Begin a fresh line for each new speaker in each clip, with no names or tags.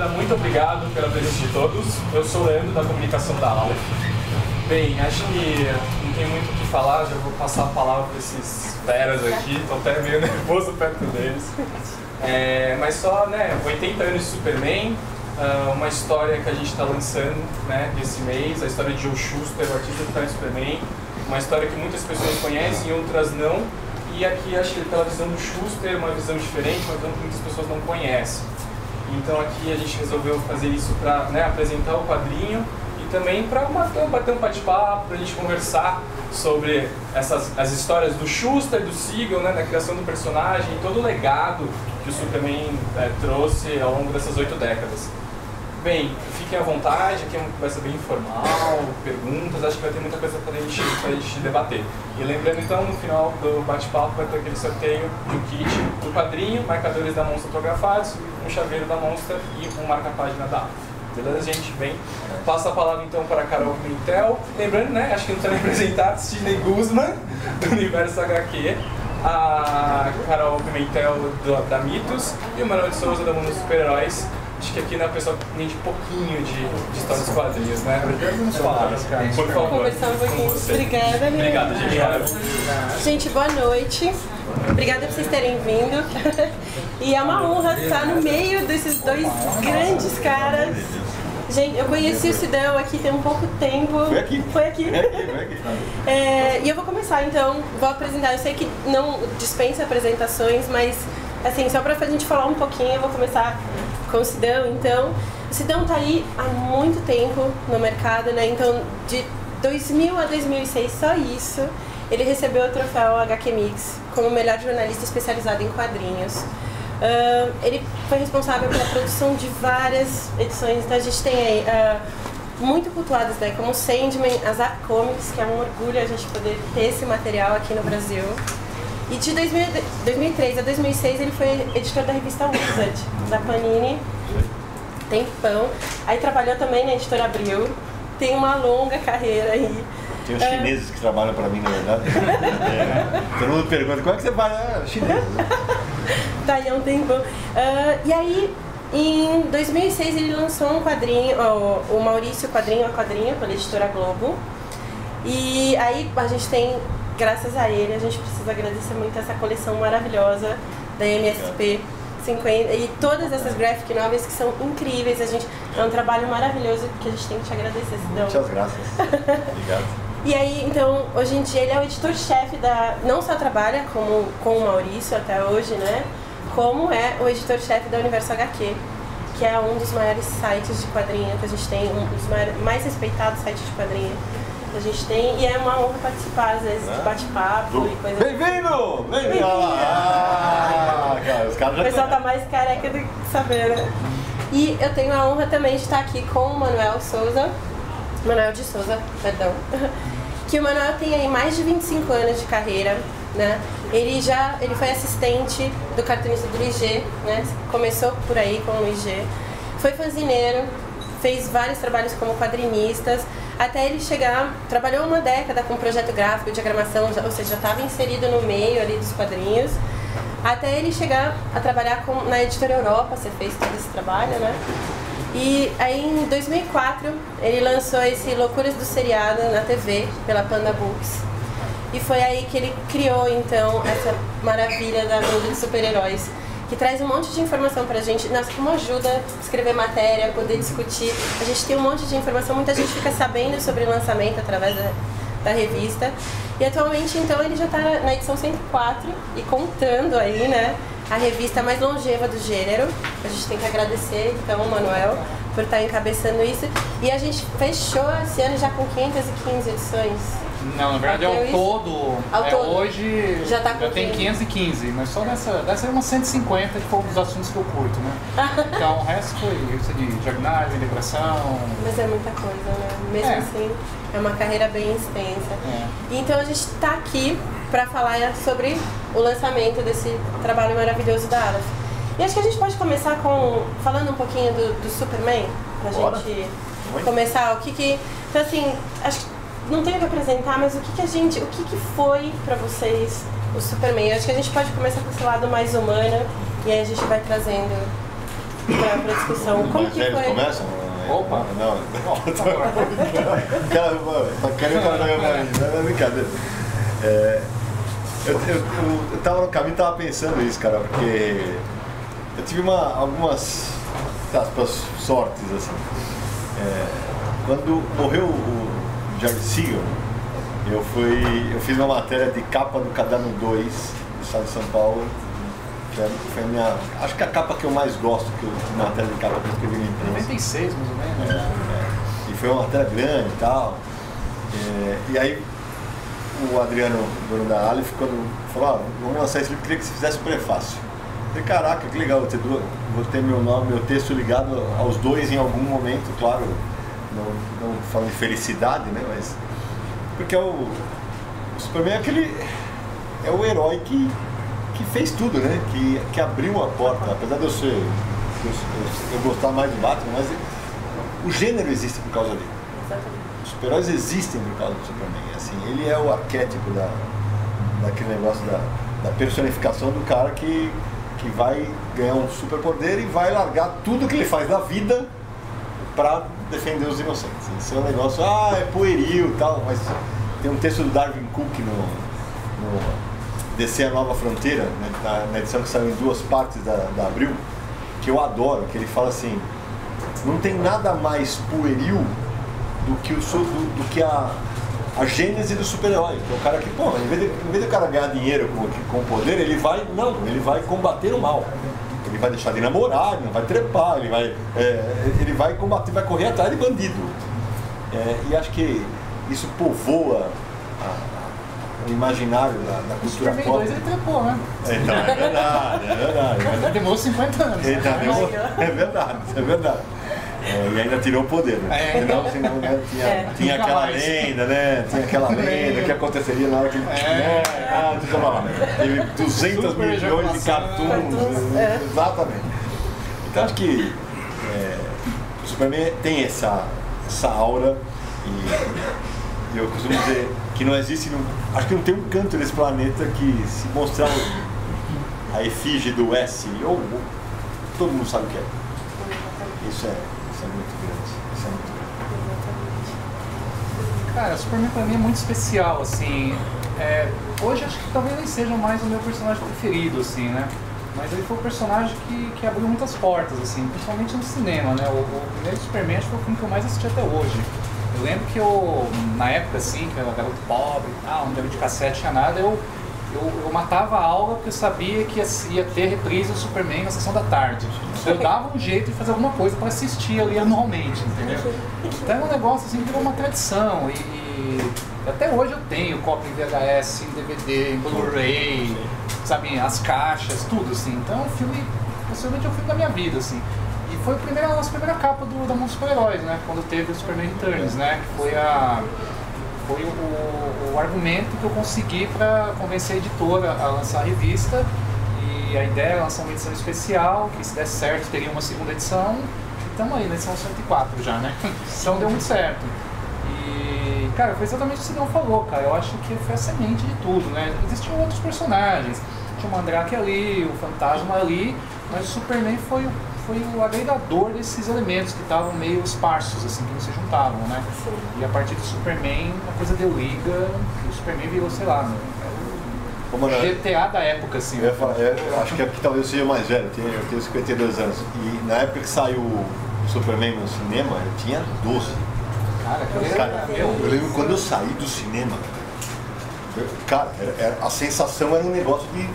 chamada, muito obrigado pela presença de todos. Eu sou o Leandro, da comunicação da Aleph. Bem, acho que não tem muito o que falar, já vou passar a palavra para esses feras aqui, estou até meio nervoso perto deles. Mas só, 80 anos de Superman, uma história que a gente está lançando, esse mês, a história de Joe Shuster, o artista que está em Superman, uma história que muitas pessoas conhecem e outras não, e aqui acho que pela visão do Shuster, uma visão diferente, uma visão que muitas pessoas não conhecem. Então aqui a gente resolveu fazer isso para apresentar o quadrinho e também para bater um bate-papo, para a gente conversar sobre as histórias do Shuster, do Siegel, da criação do personagem, todo o legado que o Superman trouxe ao longo dessas 8 décadas. Bem, fiquem à vontade, aqui é uma conversa bem informal, perguntas, acho que vai ter muita coisa pra gente debater. E lembrando então, no final do bate-papo vai ter aquele sorteio de um kit do quadrinho, marcadores da Monster autografados, um chaveiro da Monster e um marca-página da Aleph. Beleza, gente? Bem, passo a palavra então para a Carol Pimentel. Lembrando, acho que não precisa nem apresentar, Sidney Guzman, do Universo HQ, a Carol Pimentel da Mitos e o Manuel de Souza da Mundo dos Super-Heróis. Acho que aqui, pessoal, entende pouquinho de história dos quadrinhos, Vamos falar, por favor.
Conversar um pouquinho. Obrigada,
Obrigado, gente.
Gente, boa noite. Obrigada por vocês terem vindo. E é uma honra estar no meio desses dois grandes caras. Gente, eu conheci o Sidão aqui tem um pouco tempo. Foi aqui. E eu vou começar, então, vou apresentar. Eu sei que não dispensa apresentações, mas, assim, só pra gente falar um pouquinho, eu vou começar com o Sidão. Então, o Sidão tá aí há muito tempo no mercado, Então, de 2000 a 2006, só isso, ele recebeu o troféu HQ Mix como melhor jornalista especializado em quadrinhos. Ele foi responsável pela produção de várias edições, então a gente tem aí muito cultuadas, como Sandman, Azar Comics, que é um orgulho a gente poder ter esse material aqui no Brasil. E de 2003 a 2006 ele foi editor da revista Wizard, da Panini, tempão. Aí trabalhou também na editora Abril, tem uma longa carreira aí.
Tem os chineses que trabalham para mim, na verdade. Todo mundo pergunta, como é que você vai? Chinês.
Tá aí há um tempão. E aí, em 2006 ele lançou um quadrinho, o Maurício Quadrinho a Quadrinho, pela editora Globo. E aí a gente tem, graças a ele, a gente precisa agradecer muito essa coleção maravilhosa da MSP 50 e todas essas graphic novels que são incríveis. É um trabalho maravilhoso que a gente tem que te agradecer, Sidão.
Muitas graças. Obrigado.
E aí, então, hoje em dia ele é o editor-chefe não só trabalha com o Maurício até hoje, como é o editor-chefe da Universo HQ, que é um dos maiores sites de quadrinho que a gente tem, um dos mais respeitados sites de quadrinho que a gente tem, e é uma honra participar, às vezes, de bate-papo e coisa.
Bem-vindo! Bem-vindo!
O pessoal tá mais careca do que saber, E eu tenho a honra também de estar aqui com o Manuel de Souza, perdão. Que o Manuel tem aí mais de 25 anos de carreira, Ele foi assistente do cartunista do IG, Começou por aí com o IG. Foi fanzineiro, fez vários trabalhos como quadrinistas, até ele chegar, trabalhou uma década com projeto gráfico, diagramação, ou seja, já estava inserido no meio ali dos quadrinhos, até ele chegar a trabalhar na Editora Europa. Você fez todo esse trabalho, E aí em 2004 ele lançou esse Loucuras do Seriado na TV, pela Panda Books. E foi aí que ele criou então essa maravilha da Mundo dos Super-Heróis, que traz um monte de informação pra gente. Nossa, como ajuda a escrever matéria, poder discutir. A gente tem um monte de informação, muita gente fica sabendo sobre o lançamento através da revista. E atualmente então ele já está na edição 104 e contando aí, a revista mais longeva do gênero. A gente tem que agradecer, então, o Manuel por estar encabeçando isso. E a gente fechou esse ano já com 515 edições.
Não, na verdade ao todo. Hoje
já
tem 515, mas só dessa é umas 150 que foram os assuntos que eu curto, Então o resto foi isso de diagnose, depressão.
Mas é muita coisa, Mesmo assim, é uma carreira bem extensa. Então a gente está aqui para falar sobre o lançamento desse trabalho maravilhoso da Aleph. E acho que a gente pode começar falando um pouquinho do Superman, pra gente começar então assim, acho que não tenho que apresentar, mas o que foi pra vocês o Superman? Acho que a gente pode começar com esse lado mais humano e aí a gente vai trazendo pra discussão. Como
Mas
que
eles
foi?
começam?
Opa.
Não.
Por favor.
Cara, só quero falar pra mim, não é brincadeira. Eu tava no caminho e tava pensando isso, cara, porque eu tive algumas aspas, sortes, assim. Quando morreu o Jerry Siegel, eu fiz uma matéria de capa do Caderno 2 do Estado de São Paulo, que foi a minha, acho que a capa que eu mais gosto, matéria de capa que eu escrevi na imprensa.
96, mais ou menos.
E foi uma matéria grande e tal. E aí o Adriano, dono da Aleph, quando falou, vamos lançar esse livro, queria que você fizesse o prefácio. Eu falei, caraca, que legal, vou ter meu nome, meu texto ligado aos dois em algum momento, claro, não falando de felicidade, né, mas... Porque o Superman é o herói que fez tudo, né, que abriu a porta, apesar de eu gostar mais do Batman, mas o gênero existe por causa dele.
Exatamente.
Os super-heróis existem por causa do Superman, assim, ele é o arquétipo daquele negócio da personificação do cara que vai ganhar um superpoder e vai largar tudo que ele faz da vida para defender os inocentes. Isso é um negócio, é pueril e tal, mas tem um texto do Darwin Cook no DC a Nova Fronteira, né, na edição que saiu em 2 partes da Abril, que eu adoro, que ele fala assim, não tem nada mais pueril do que a gênese do super-herói. Que é o cara que, pô, em vez do cara ganhar dinheiro com poder, ele vai combater o mal. Ele vai deixar de namorar, ele não vai trepar, ele vai combater, vai correr atrás de bandido. E acho que isso povoa o imaginário da cultura
Superman
pop.
2 ele trepou, né?
Então, é verdade.
Demorou 50 anos.
É verdade. E ainda tirou o poder, né? Senão né, tinha aquela lenda, né? Tinha aquela lenda que aconteceria na hora que ele... deixa eu falar. Teve 200
Super
milhões de cartoons. Exatamente. Então acho que o Superman tem essa aura e eu costumo dizer que não existe, acho que não tem um canto nesse planeta que se mostrar a efígie do S, ou todo mundo sabe o que é. Isso é muito grande.
Cara, Superman pra mim é muito especial, assim. Hoje acho que talvez nem seja mais o meu personagem preferido, assim, né? Mas ele foi um personagem que abriu muitas portas, assim, principalmente no cinema, né? O primeiro Superman acho que foi o filme que eu mais assisti até hoje. Eu lembro que na época, assim, que eu era garoto pobre e tal, não tinha videocassete, tinha nada, eu matava a aula porque eu sabia que ia ter reprise do Superman na sessão da tarde. Eu dava um jeito de fazer alguma coisa para assistir ali anualmente, entendeu? Então é um negócio assim que virou uma tradição e até hoje eu tenho cópia em VHS, em DVD, em Blu-ray, sabe, as caixas, tudo assim. Então é um filme, possivelmente é um filme da minha vida, assim. E foi a nossa primeira capa da mão dos super-heróis, né? Quando teve o Superman Returns, né? Que foi o argumento que eu consegui para convencer a editora a lançar a revista. E a ideia era lançar uma edição especial, que se desse certo teria uma segunda edição. E estamos aí na edição 104 já, né? Então deu muito certo. E, cara, foi exatamente o que o Sidão falou, cara. Eu acho que foi a semente de tudo, né? Existiam outros personagens. Tinha o Mandrake ali, o Fantasma ali, mas o Superman foi o agregador desses elementos que estavam meio esparsos, assim, que não se juntavam, né?
Sim.
E a partir do Superman, a coisa deu liga, e o Superman virou, sei lá, o GTA da época, assim.
Eu ia falar, acho que é porque talvez eu seja mais velho, eu tenho 52 anos. E na época que saiu o Superman no cinema, eu tinha 12.
Cara,
eu lembro quando eu saí do cinema, a sensação era um negócio de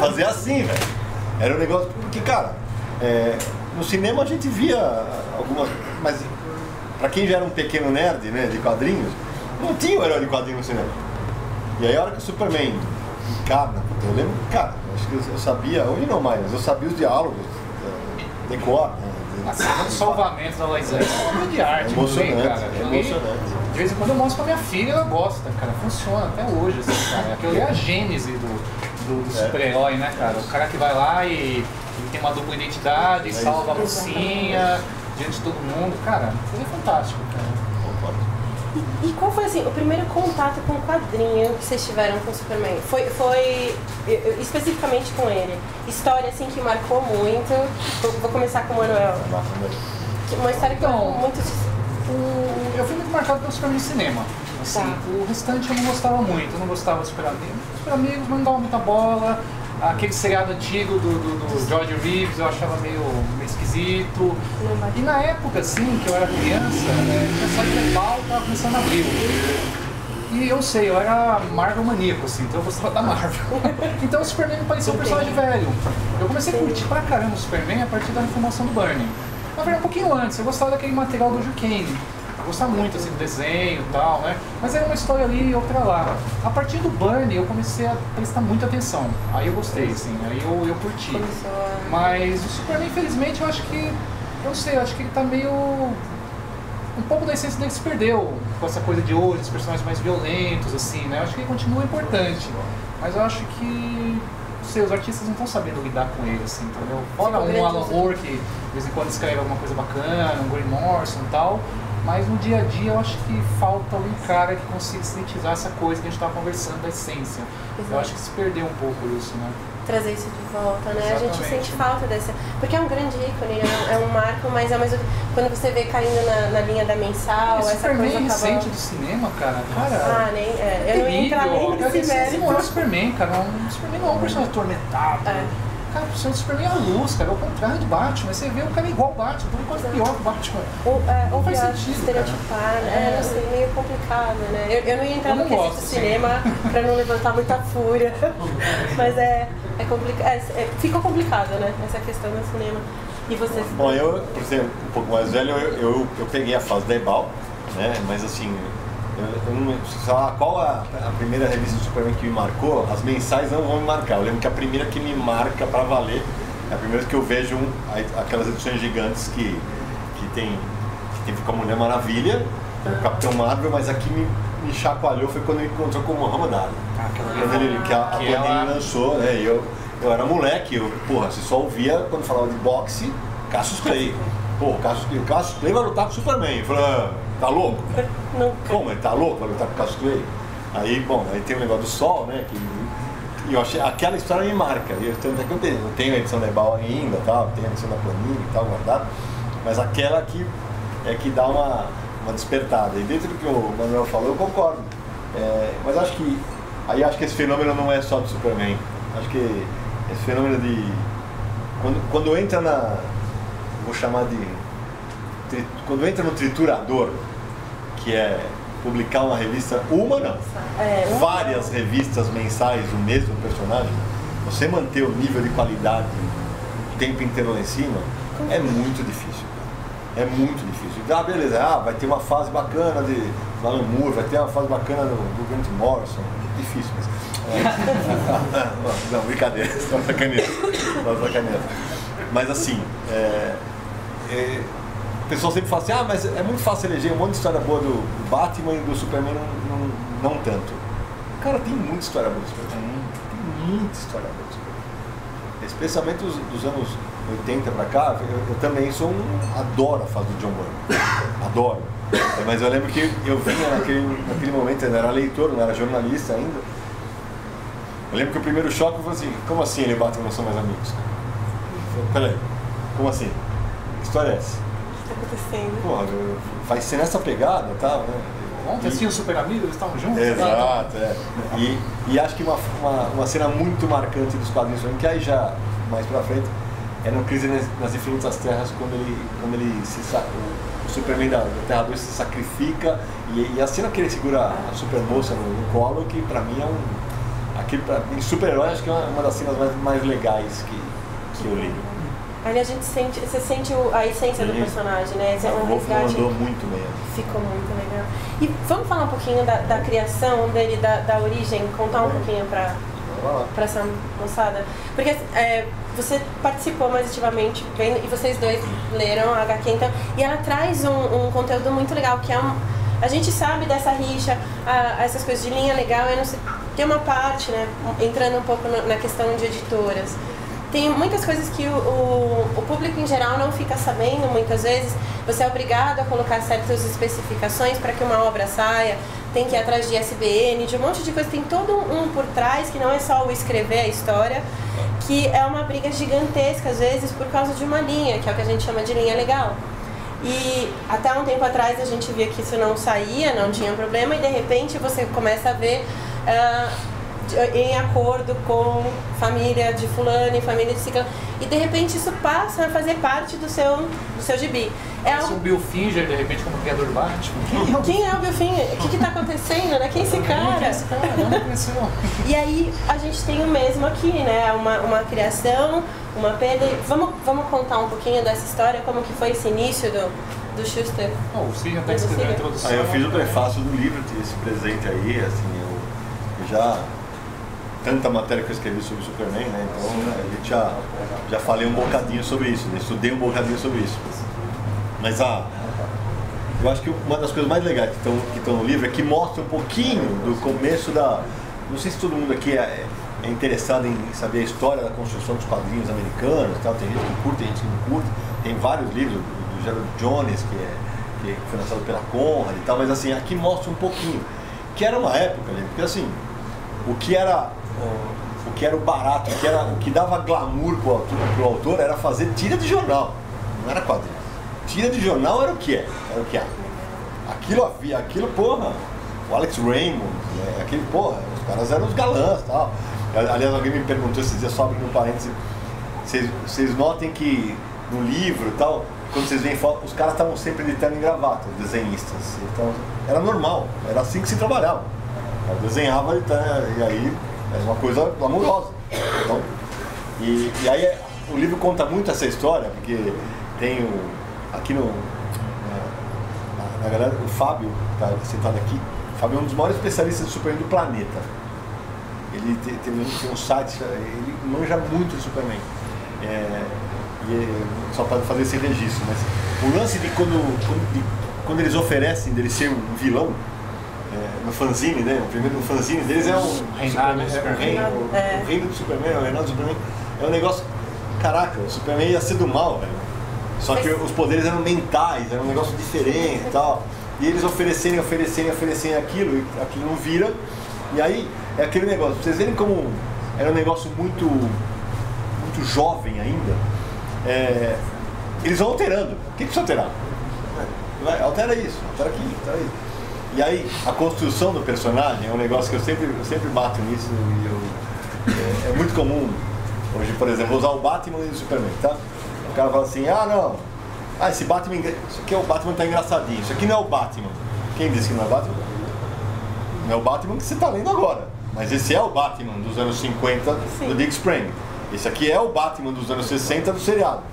fazer assim, velho. Era um negócio, porque, cara, no cinema a gente via algumas, mas pra quem já era um pequeno nerd, né, de quadrinhos, não tinha o herói de quadrinho no cinema. E aí a hora que o Superman encarna, eu lembro, cara, acho que eu sabia, hoje não mais, mas eu sabia os diálogos, decor, né?
A cena do salvamento da Lois Lane é uma obra de arte,
emocionante,
cara.
emocionante.
De vez em quando eu mostro pra minha filha, ela gosta, cara, funciona até hoje, assim, cara. Aquilo é a gênese do super-herói, né, cara? O cara que vai lá e tem uma dupla identidade, salva a mocinha diante de todo mundo, cara, aquilo é fantástico, cara.
E qual foi, assim, o primeiro contato com o quadrinho que vocês tiveram com o Superman? Foi especificamente com ele? História, assim, que marcou muito. Vou começar com o Manuel. Uma história que marcou muito...
Eu fui muito marcado pelo Superman no cinema. Assim,
Tá.
O restante eu não gostava muito. Eu não gostava dos Super Amigos. Os Super Amigos não davam muita bola. Aquele seriado antigo do George Reeves eu achava meio esquisito. E na época, assim, que eu era criança, tinha saído Lebal e tava começando a abrir. E eu sei, eu era Marvel maníaco, assim, então eu gostava da Marvel. Então o Superman me parecia um personagem velho. Eu comecei a curtir pra caramba o Superman a partir da informação do Burnie. Na verdade, um pouquinho antes, eu gostava daquele material do Joe Kane. Eu gostava muito assim, do desenho e tal, né? Mas era uma história ali e outra lá. A partir do Burnie eu comecei a prestar muita atenção. Aí eu gostei, assim, aí eu curti. Mas o Superman, infelizmente, eu acho que... Eu não sei, eu acho que ele tá meio... Um pouco da essência dele se perdeu com essa coisa de hoje, os personagens mais violentos, assim, né? Eu acho que ele continua importante. Mas eu acho que... Não sei, os artistas não estão sabendo lidar com ele, assim, entendeu? Fora um Alan Moore que de vez em quando escreve alguma coisa bacana, um Grant Morrison e tal. Mas no dia a dia eu acho que falta um cara que consiga sintetizar essa coisa que a gente estava conversando, da essência. Eu acho que se perdeu um pouco isso, né?
Trazer isso de volta, né?
Exatamente.
A gente sente falta dessa... Porque é um grande ícone, é um marco, mas ao mesmo tempo, quando você vê caindo na linha da mensal, essa
Superman
coisa acaba...
recente do cinema, cara.
Ah, nem... eu não ia entrar nem nesse
Esse
mérito.
não é o Superman, cara. O Superman não é um personagem atormentado. Cara, o Superman é a luz, cara, é o contrário do Batman. Você vê o cara igual o Batman, tudo quase pior que o Batman.
Ou
faz
pior,
sentido,
estereotipar, né? Não sei, meio complicado, né? Eu não ia entrar no quesito do cinema pra não levantar muita fúria. Mas é complicado. Ficou complicado, né? Essa questão do cinema. E você?
Bom, eu, por exemplo, um pouco mais velho, eu peguei a fase da Ebal, né? Mas assim, eu não sei lá qual a primeira revista do Superman que me marcou. As mensais não vão me marcar. Eu lembro que a primeira que me marca pra valer é a primeira que eu vejo aquelas edições gigantes que tem com a Mulher Maravilha, o Capitão Marvel, mas aqui me chacoalhou foi quando ele encontrou com o Muhammad Ali. Que a Panini lançou, né? E eu era moleque, você só ouvia quando falava de boxe, Cassius Clay. Pô, o Cassius Clay vai lutar com o Superman. Eu falei, tá louco?
Nunca.
Como? Ele tá louco? Vai lutar com o Cassius Clay? Aí tem o negócio do sol, né? E eu achei, aquela história me marca. Eu tenho a edição da Ebal ainda, tenho a edição da Panini e tal, guardada. Mas aquela que dá uma despertada. E dentro do que o Manuel falou, eu concordo. Mas acho que esse fenômeno não é só do Superman. Acho que esse fenômeno de... Quando entra vou chamar de... Quando entra no triturador, que é publicar uma revista, várias revistas mensais do mesmo personagem, você manter o nível de qualidade o tempo inteiro lá em cima, é muito difícil. É muito difícil. Beleza, vai ter uma fase bacana de Alan Moore, vai ter uma fase bacana do Grant Morrison. Difícil, mas... Não, brincadeira, só sacaneando. Mas assim, o pessoal sempre fala assim, mas é muito fácil eleger um monte de história boa do Batman e do Superman, não tanto. Cara, tem muita história boa do Superman. Tem muita história boa do Superman. Especialmente dos anos 80 pra cá, eu também adoro a fase do John Byrne. Adoro. Mas eu lembro que eu vinha naquele momento, eu não era leitor, não era jornalista ainda. Eu lembro que o primeiro choque foi assim, como assim ele e o Batman não são mais amigos? Eu falei, peraí, como assim? Que história é essa?
O que está acontecendo?
Porra, vai ser nessa pegada e tal, né?
Ontem assim, os Super Amigos, eles estavam juntos?
Exato, E acho que uma cena muito marcante dos quadrinhos, que aí já, mais pra frente, é no Crise nas Infinitas Terras, quando o Superman da Terra 2 se sacrifica, e a cena que ele segura a Supermoça no colo, que pra mim em super-herói, acho que é uma das cenas mais legais que eu li.
Ali você sente a essência do personagem, né?
O Wolf mandou muito bem.
Ficou muito legal. E vamos falar um pouquinho da criação dele, da origem, contar um pouquinho pra essa moçada? Porque você participou mais ativamente, e vocês dois leram a HQ, então, e ela traz um conteúdo muito legal, que é a gente sabe dessa rixa, essas coisas de linha legal, tem uma parte, né, entrando um pouco na questão de editoras. Tem muitas coisas que o público em geral não fica sabendo muitas vezes, você é obrigado a colocar certas especificações para que uma obra saia, tem que ir atrás de ISBN, de um monte de coisa, tem todo um por trás, que não é só o escrever a história, que é uma briga gigantesca, às vezes, por causa de uma linha, que é o que a gente chama de linha legal. E até um tempo atrás a gente via que isso não saía, não tinha problema, e de repente você começa a ver em acordo com família de fulano e família de ciclano, e de repente isso passa a fazer parte do seu gibi.
Se o Bill Finger, de repente, como criador do Batman.
Quem é o Bill Finger? O que está acontecendo, né? Quem é esse cara?
Não conheceu.
E aí a gente tem o mesmo aqui, né? Uma criação, uma perda. Vamos contar um pouquinho dessa história, como que foi esse início do Shuster?
O Cid até escreveu a introdução.
Eu fiz o prefácio do livro, esse presente aí, assim, eu já... Tanta matéria que eu escrevi sobre o Superman, né? Então a gente já falei um bocadinho sobre isso, né? Estudei um bocadinho sobre isso. Mas eu acho que uma das coisas mais legais que estão no livro é que mostra um pouquinho do começo da... Não sei se todo mundo aqui é interessado em saber a história da construção dos quadrinhos americanos, tal. Tem gente que curte, tem gente que não curte. Tem vários livros do Gerald Jones, que foi lançado pela Conrad e tal, mas assim, aqui mostra um pouquinho. Que era uma época, né? Porque assim, o que era o barato, o que dava glamour pro autor era fazer tira de jornal, não era quadrinho. Tira de jornal era o que é? Era o que há. Aquilo, porra, o Alex Raymond, né? Aquele, porra, os caras eram os galãs e tal. Aliás, alguém me perguntou esses dias, só abrindo um parênteses, vocês notem que no livro e tal, quando vocês veem foto, os caras estavam sempre de terno e gravata, os desenhistas. Então, era normal, era assim que se trabalhava. Eu desenhava e aí era uma coisa glamurosa. Então, e aí o livro conta muito essa história, porque tem aqui na galera, o Fábio, que está sentado aqui. O Fábio é um dos maiores especialistas de Superman do planeta. Ele tem um site, ele manja muito de Superman. Só para fazer esse registro, mas o lance de quando eles oferecem dele ser um vilão, no fanzine, né? O primeiro fanzine deles é o
Reinado do Superman.
O reino do Superman, o reinado do Superman. É um negócio. Caraca, o Superman ia ser do mal, velho. Só que os poderes eram mentais, era um negócio diferente e tal. E eles oferecerem aquilo, e aquilo não vira. E aí é aquele negócio. Vocês verem como era um negócio muito jovem ainda. Eles vão alterando. O que precisa alterar? Altera isso, altera aquilo, altera isso. E aí, a construção do personagem é um negócio que eu sempre bato nisso e é muito comum. Hoje, por exemplo, vou usar o Batman e o Superman, tá? O cara fala assim, não, esse Batman, isso aqui é o Batman tá engraçadinho, isso aqui não é o Batman. Quem disse que não é o Batman? Não é o Batman que você tá lendo agora, mas esse é o Batman dos anos 50 do Dick Sprang. Esse aqui é o Batman dos anos 60 do seriado.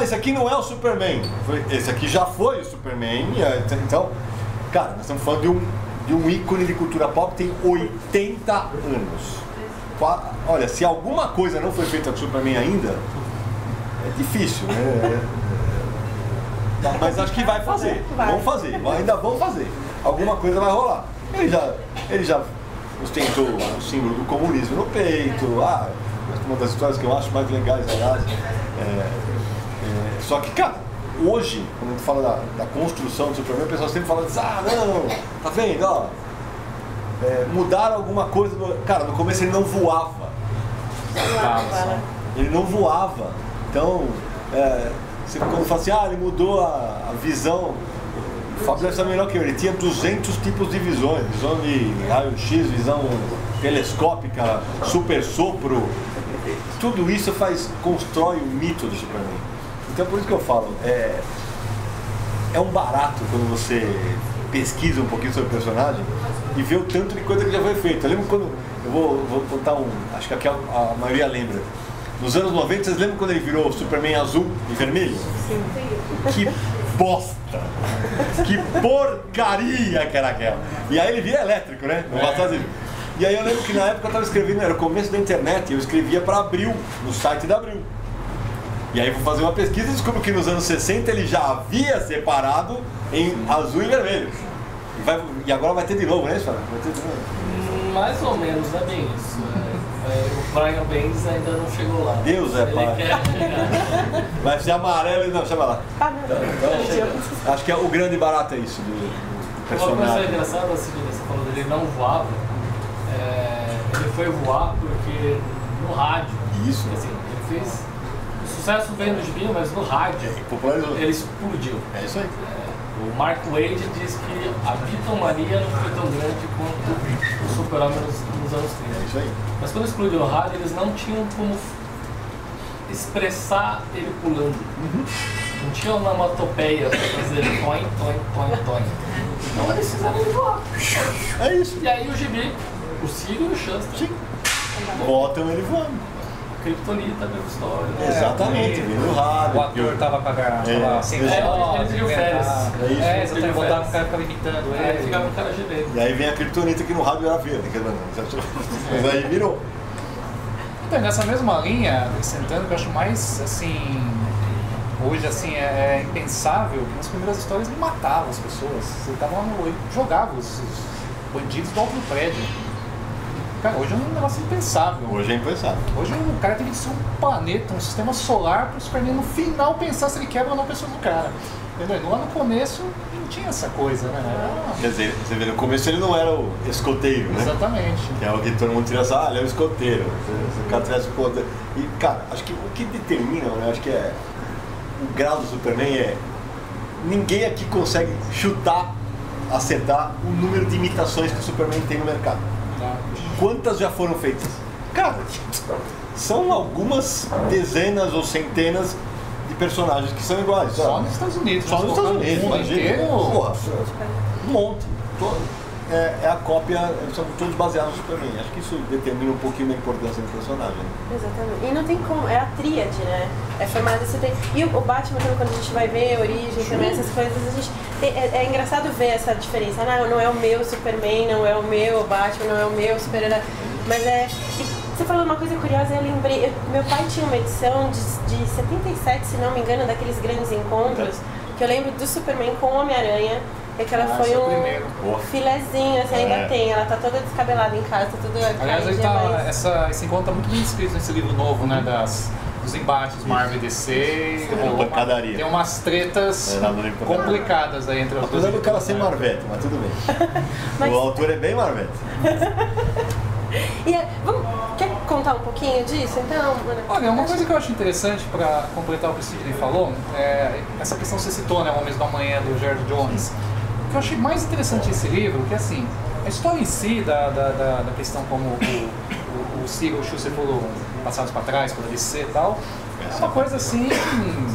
Esse aqui não é o Superman. Esse aqui já foi o Superman. Então, cara, nós estamos falando de um ícone de cultura pop que tem 80 anos. Olha, se alguma coisa não foi feita com o Superman ainda, é difícil, né? Mas acho que vai fazer. Vão fazer, ainda vão fazer. Alguma coisa vai rolar. Ele já ostentou o símbolo do comunismo no peito. Uma das histórias que eu acho mais legais, aliás. Só que, cara, hoje, quando a gente fala da construção do Superman, o pessoal sempre fala assim, não, tá vendo, ó, mudaram alguma coisa. Cara, no começo ele não voava. Ele não voava. Então, você quando fala assim, ele mudou a visão, o Fábio deve saber melhor que eu, ele tinha 200 tipos de visões, visão de raio-x, visão telescópica, super sopro, tudo isso constrói o mito do Superman. Então por isso que eu falo, é um barato quando você pesquisa um pouquinho sobre o personagem e vê o tanto de coisa que já foi feita. Eu lembro quando, eu vou contar acho que aqui a maioria lembra. Nos anos 90, vocês lembram quando ele virou Superman azul e vermelho? Sim. Que bosta! Que porcaria que era aquela! E aí ele via elétrico, né? E aí eu lembro que na época eu estava escrevendo, era o começo da internet, eu escrevia para Abril, no site da Abril. E aí vou fazer uma pesquisa e descubro que nos anos 60 ele já havia separado em azul e vermelho. E agora vai ter de novo, não é isso, Fábio? Vai ter de novo.
Mais ou menos, não é bem isso. O Brian Bendis ainda não chegou lá.
Deus é
Ele
pai.
quer chegar.
Vai ser amarelo e não, chama lá.
Ah, não.
Então, acho que o grande barato é isso do
Uma coisa
personagem.
engraçada, assim, você falou dele não voava, ele foi voar porque no rádio,
Isso.
assim, ele fez sucesso veio no gibi, mas no rádio
Popularizou.
ele explodiu.
É isso aí.
O Mark Waid diz que a bitomania não foi tão grande quanto o Super-Homem nos anos 30.
É isso aí.
Mas quando explodiu no rádio, eles não tinham como expressar ele pulando. Não tinha uma onomatopeia para fazer ele toin, toin, toin, toin. Então eles fizeram ele voar.
É isso.
E aí o gibi, o Sigo e o Shuster,
Sim. Botam ele voando.
Kryptonita, mesma história.
Exatamente,
e-
viu no rádio.
O ator tava com a garra, tava sem
É,
voz,
ele pediu
inventava.
férias.
É isso.
É, exatamente,
Pediu
voltava,
férias.
o cara ficava imitando
Aí
ele.
ficava um cara gemendo.
E aí vem a Kryptonita que no rádio era verde. Mas aí virou.
Então, nessa mesma linha, acrescentando, que eu acho mais, assim, hoje, assim, é impensável, que nas primeiras histórias ele matava as pessoas. Ele tava lá no... ele jogava os bandidos do alto do prédio. Cara, hoje é um negócio impensável.
Hoje é impensável.
Hoje o cara tem que ser um planeta, um sistema solar para o Superman no final pensar se ele quebra ou não a pessoa do cara. Entendeu? Lá no começo não tinha essa coisa, né? Era...
Quer dizer, você vê, no começo ele não era o escoteiro, né?
Exatamente.
Que é o que todo mundo tira essa, ele é o escoteiro. Se o cara tivesse o poder. E, cara, acho que o que determina, né? Acho que é. O grau do Superman é. Ninguém aqui consegue chutar, acertar o número de imitações que o Superman tem no mercado.
Tá?
Quantas já foram feitas? Cara, são algumas dezenas ou centenas de personagens que são iguais.
Só
sabe?
nos Estados Unidos.
Só nos Estados Unidos,
O mundo
imagina.
inteiro.
Porra, um monte. É a cópia, são todos baseados no Superman. Acho que isso determina um pouquinho da importância do personagem. Né?
Exatamente. E não tem como, é a tríade, né? É formada, você tem. E o Batman também, quando a gente vai ver a origem também, essas coisas, a gente. É engraçado ver essa diferença. Não é o meu Superman, não é o meu Batman, não é o meu super-herói. Mas é. E você falou uma coisa curiosa, eu lembrei. Meu pai tinha uma edição de 77, se não me engano, daqueles grandes encontros, que eu lembro do Superman com o Homem-Aranha. É que ela foi
esse é o
um
primeiro.
filezinho, assim, ainda tem. Ela tá toda descabelada em casa, tudo
Aliás, aí
caidinha,
tá,
mas...
esse encontro tá muito bem descrito nesse livro novo, né? Dos embates Marvel e DC.
pancadaria.
Tem umas tretas
lá no livro
complicadas aí entre as duas.
Apesar do cara ser
né?
Marvete, mas tudo bem.
Mas-
O autor é bem Marvete.
E quer contar um pouquinho disso, então?
Olha, uma coisa que eu acho interessante para completar o que o Sidney falou, é essa questão que você citou, né, Homens do Amanhã, do George Jones. O que eu achei mais interessante nesse livro, que assim, a história em si da questão como o Siegel e o Schuster foram passados para trás, pela DC e tal, é uma coisa assim,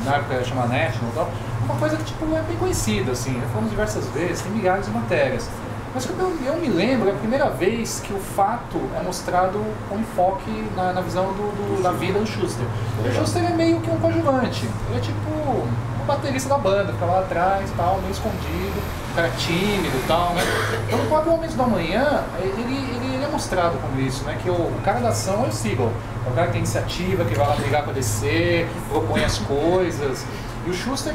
na época chamada National e tal, uma coisa que tipo, é bem conhecida, assim, já falamos diversas vezes, tem milhares de matérias. Mas quando eu me lembro, é a primeira vez que o fato é mostrado com enfoque na visão da vida do Schuster. O Schuster é meio que um coadjuvante, ele é tipo um baterista da banda, fica lá atrás, tal, meio escondido, um cara tímido e tal, né? Então o próprio Homens do Amanhã, ele é mostrado como isso, né? Que o cara da ação é o Siegel, é o cara que tem iniciativa, que vai lá brigar com a DC, propõe as coisas. E o Schuster,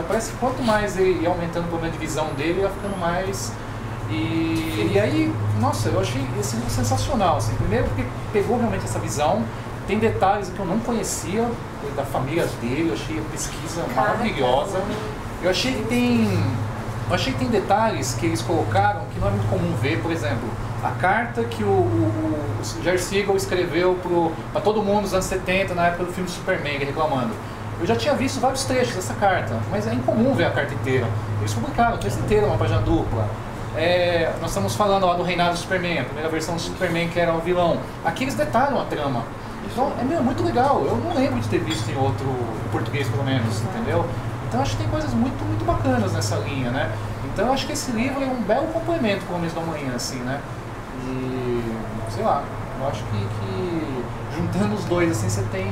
parece que quanto mais ele ia aumentando o problema de visão dele, ele ia ficando mais... E aí, nossa, eu achei esse livro sensacional, assim. Primeiro porque pegou realmente essa visão, tem detalhes que eu não conhecia da família dele, eu achei a pesquisa maravilhosa. Eu achei que tem detalhes que eles colocaram que não é muito comum ver, por exemplo, a carta que o Jerry Siegel escreveu para todo mundo nos anos 70, na época do filme Superman, reclamando. Eu já tinha visto vários trechos dessa carta, mas é incomum ver a carta inteira. Eles publicaram o texto inteiro, uma página dupla. Nós estamos falando lá do Reinado do Superman, a primeira versão do Superman que era o vilão. Aqui eles detalham a trama. Então é muito legal, eu não lembro de ter visto em outro, em português pelo menos, entendeu? Então acho que tem coisas muito, muito bacanas nessa linha, né? Então eu acho que esse livro é um belo complemento com o Homens da Manhã, assim, né? E, sei lá, eu acho que juntando os dois, assim, você tem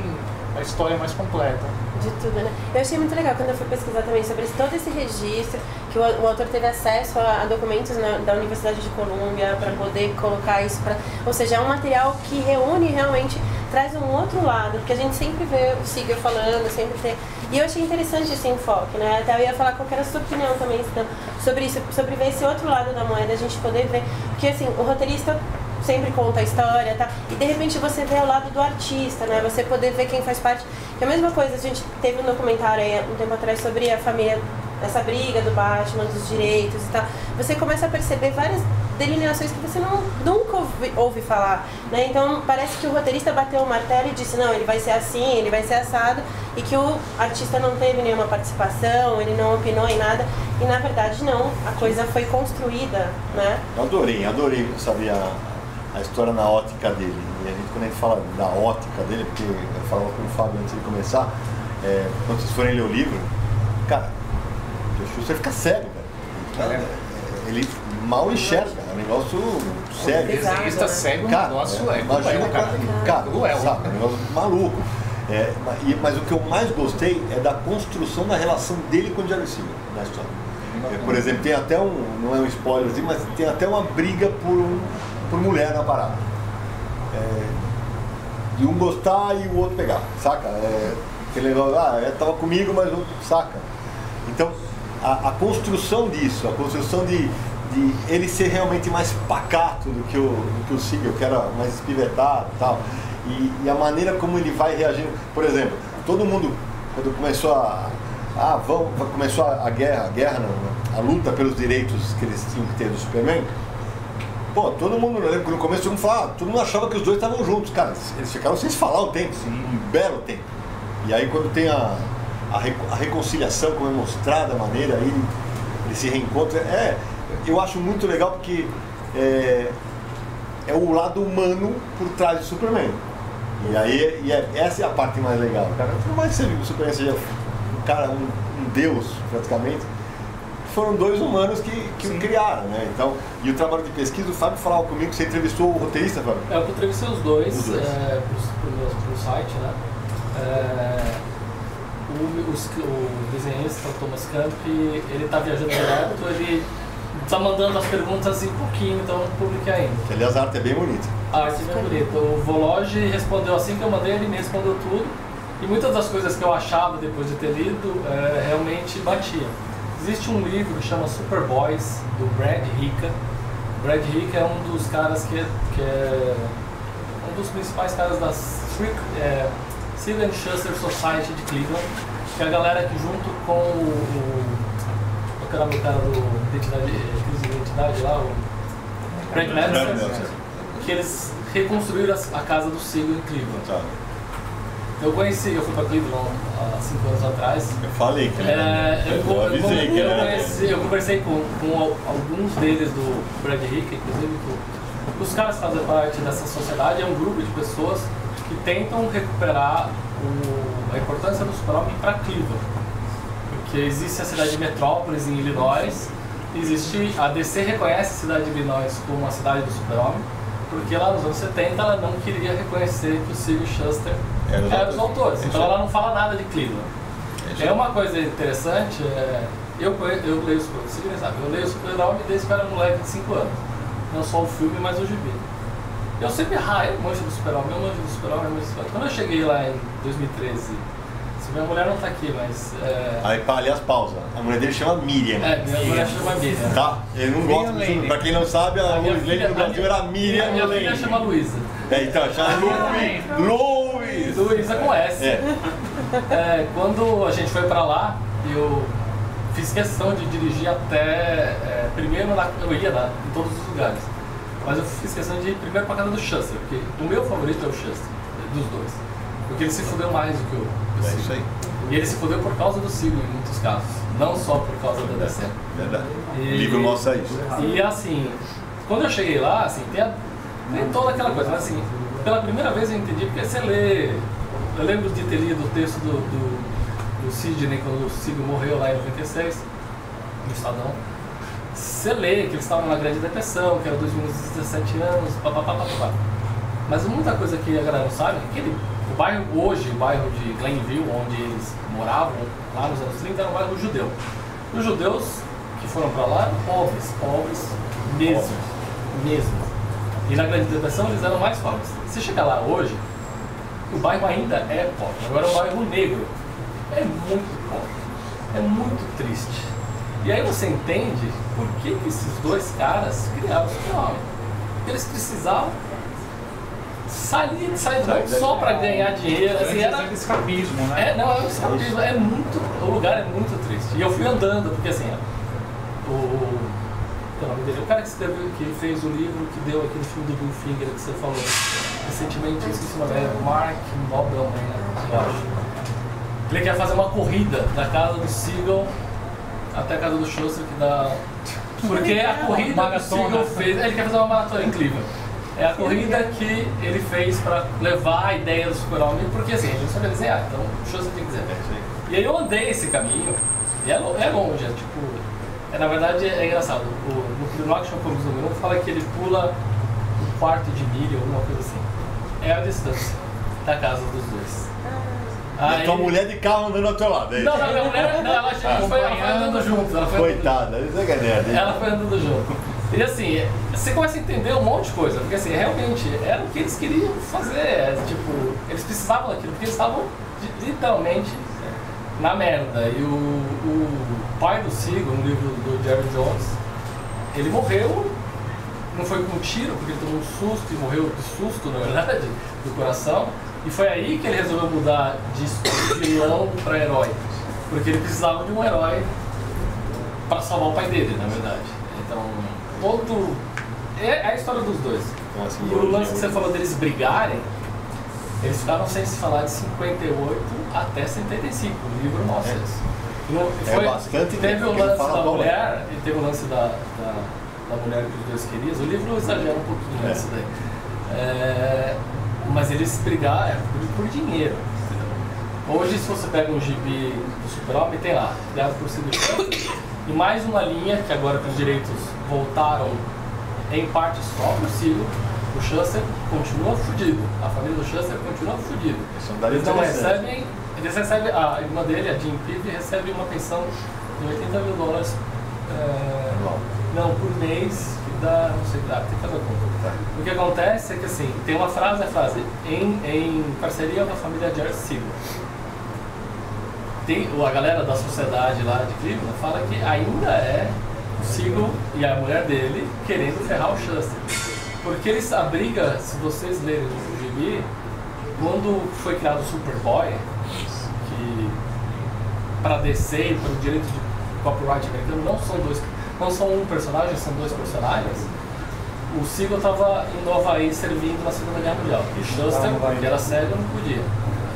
a história mais completa.
De tudo, né? Eu achei muito legal quando eu fui pesquisar também sobre todo esse registro, que o autor teve acesso a documentos da Universidade de Colômbia para poder colocar isso para... Ou seja, é um material que reúne realmente, traz um outro lado, porque a gente sempre vê o Siegel falando, sempre tem... E eu achei interessante esse enfoque, né? Até eu ia falar qual era a sua opinião também sobre isso, sobre ver esse outro lado da moeda, a gente poder ver... Porque assim, o roteirista sempre conta a história, tá? E de repente você vê ao lado do artista, né? Você poder ver quem faz parte. Que é a mesma coisa, a gente teve um documentário aí um tempo atrás sobre a família, essa briga do Batman, dos direitos e tal. Você começa a perceber várias delineações que você nunca ouve falar, né? Então parece que o roteirista bateu o martelo e disse não, ele vai ser assim, ele vai ser assado, e que o artista não teve nenhuma participação, ele não opinou em nada, e na verdade não, a coisa foi construída, né?
Eu adorei saber a história na ótica dele. E a gente, quando a gente fala da ótica dele, porque eu falava com o Fábio antes de começar, quando vocês forem ler o livro, cara, você fica cego, velho. Ele mal enxerga, é um negócio sério.
Desenhista cego,
cara,
negócio
imagina, cara,
cruel,
sabe, é um negócio maluco. Mas o que eu mais gostei é da construção da relação dele com o Jerry Siegel na história. Por exemplo, tem até não é um spoiler, mas tem até uma briga por mulher na parada. De um gostar e o outro pegar, saca? Aquele negócio, tava comigo, mas o outro saca. Então, a construção disso, a construção de ele ser realmente mais pacato do que o Siegel, que era mais espivetado e tal, e a maneira como ele vai reagindo. Por exemplo, todo mundo, quando começou começou a guerra não, a luta pelos direitos que eles tinham que ter do Superman, pô, todo mundo, eu lembro que no começo todo mundo falava, todo mundo achava que os dois estavam juntos, cara, eles ficaram sem se falar um tempo, um belo tempo. E aí quando tem a reconciliação, como é mostrada a maneira, aí ele se reencontra, eu acho muito legal porque é o lado humano por trás do Superman. E aí essa é a parte mais legal, cara. Por mais que o Superman seja um deus, praticamente, foram dois humanos que o criaram, né? Então, e o trabalho de pesquisa, o Fábio falava comigo que você entrevistou o roteirista, Fábio?
Eu entrevistei os dois. Pro site, né? O desenhista, o Thomas Camp, ele está viajando direto, ele está mandando as perguntas em pouquinho, então não publiquei ainda.
Que, aliás, a arte é bem bonita.
A arte é bem bonita. O Vologe respondeu assim que eu mandei, ele me respondeu tudo. E muitas das coisas que eu achava depois de ter lido, realmente batia. Existe um livro que chama Superboys, do Brad Ricka. Brad Ricka é um dos caras que é um dos principais caras da Siegel and Shuster Society de Cleveland, que é a galera que junto com o cara do crise de identidade lá, o Craig Madison, que eles reconstruíram a casa do Siegel em Cleveland.
Tá.
Eu fui para Cleveland há 5 anos atrás.
Eu falei que
eu conversei com alguns deles do Brad Ricka, inclusive os caras que fazem parte dessa sociedade, é um grupo de pessoas que tentam recuperar a importância do Super-Homem para Cleveland. Porque existe a cidade de Metrópolis, em Illinois, a DC reconhece a cidade de Illinois como a cidade do Super-Homem, porque lá nos anos 70 ela não queria reconhecer que o Siegel e Shuster eram os autores, então ela não fala nada de Cleveland. É uma coisa interessante, eu leio o Super-Homem desde que eu era moleque de 5 anos, não só o filme, mas o gibi. Eu sempre eu manjo do Super-Homem, Quando eu cheguei lá em 2013, se minha mulher não tá aqui, mas...
Aí, aliás, pausa. A mulher dele chama Miriam.
Minha mulher chama Miriam.
Tá? Ele não gosta disso. Pra quem não sabe, a Lois Lane no Brasil era Miriam.
Minha filha chama Luísa.
Então, chama Luísa.
Luísa com S. Quando a gente foi pra lá, eu fiz questão de dirigir até... primeiro, eu ia lá, em todos os lugares. Mas eu fiz questão de ir primeiro pra casa do Shuster, porque o meu favorito é o Shuster, dos dois. Porque ele se fudeu mais do que o Siegel.
Isso aí.
E ele se fudeu por causa do Siegel em muitos casos, não só por causa da DC.
Verdade. O livro mostra isso.
E assim, quando eu cheguei lá, assim, tem toda aquela coisa, mas assim, pela primeira vez eu entendi, porque você lê... Eu lembro de ter lido o texto do Sidney quando o Siegel morreu lá em 96, no Estadão. Você lê que eles estavam na Grande Depressão, que era 2017 anos, papapá. Mas muita coisa que a galera não sabe é que o bairro de Glenville, onde eles moravam, lá nos anos 30, era um bairro judeu. Os judeus que foram para lá eram pobres mesmo. E na Grande Depressão eles eram mais pobres. Se chegar lá hoje, o bairro ainda é pobre, agora é um bairro negro. É muito pobre, é muito triste. E aí você entende por que esses dois caras criaram o Super-Homem. eles precisavam sair do mundo só para ganhar dinheiro. Assim, era
escapismo, né?
não, é um escapismo. O lugar é muito triste. E eu fui andando, porque assim, o nome dele, o cara que escreveu, que fez o livro que deu aquele filme do Goldfinger que você falou recentemente, eu esqueci o nome, Mark Nobelman, eu acho. Ele quer fazer uma corrida da casa do Siegel até a casa do Schuster, que dá. Porque a corrida que o Siegel fez. Ele quer fazer uma maratona incrível. É a corrida que ele fez para levar a ideia do super-homem, porque assim, ele não sabia desenhar, então o Schuster tem que desenhar. E aí eu andei esse caminho, e é longe, é tipo. Na verdade é engraçado, no Action Comics número 1 fala que ele pula um quarto de milha, alguma coisa assim. É a distância da casa dos dois.
Aí, tua mulher de carro andando ao teu lado, é isso?
Não, minha mulher não, ela foi andando junto.
Coitada, isso é que é nerd.
Ela foi andando junto. E assim, você começa a entender um monte de coisa, porque assim, realmente era o que eles queriam fazer, tipo, eles precisavam daquilo, porque eles estavam literalmente na merda. E o pai do Siegel, no livro do Jerry Jones, ele morreu, não foi com um tiro, porque ele tomou um susto e morreu de susto, na verdade, do coração. E foi aí que ele resolveu mudar de vilão para herói, porque ele precisava de um herói para salvar o pai dele, na verdade. Então, é a história dos dois. E o lance que você falou deles brigarem, eles ficaram sem se falar de 58 até 75, o livro mostra isso. Teve o lance da mulher, e teve o lance da mulher que os dois queriam. O livro exagera um pouquinho isso daí. Mas eles brigaram por dinheiro. Entendeu? Hoje, se você pega um gibi do Super-Homem, tem lá, criado por Siegel Schuster, e mais uma linha que agora que os direitos voltaram em parte só para o Siegel. O Schuster continua fudido, a família do Schuster continua fudida. Eles não recebem, a irmã dele, a Jean Pive, recebe uma pensão de $80 mil não, por mês, que dá, não sei, tem que fazer a conta. O que acontece é que assim, tem uma frase, em parceria com a família Jerry Siegel. A galera da sociedade lá de Cleveland fala que ainda é o Siegel e a mulher dele querendo ferrar o Schuster. Porque a briga, se vocês lerem o gibi, quando foi criado o Superboy, que para DC e para o direito de copyright americano não são um personagem, são dois personagens, o Siegel estava em Nova Havaí servindo na Segunda Guerra Mundial. E Schuster, que era cego, não podia.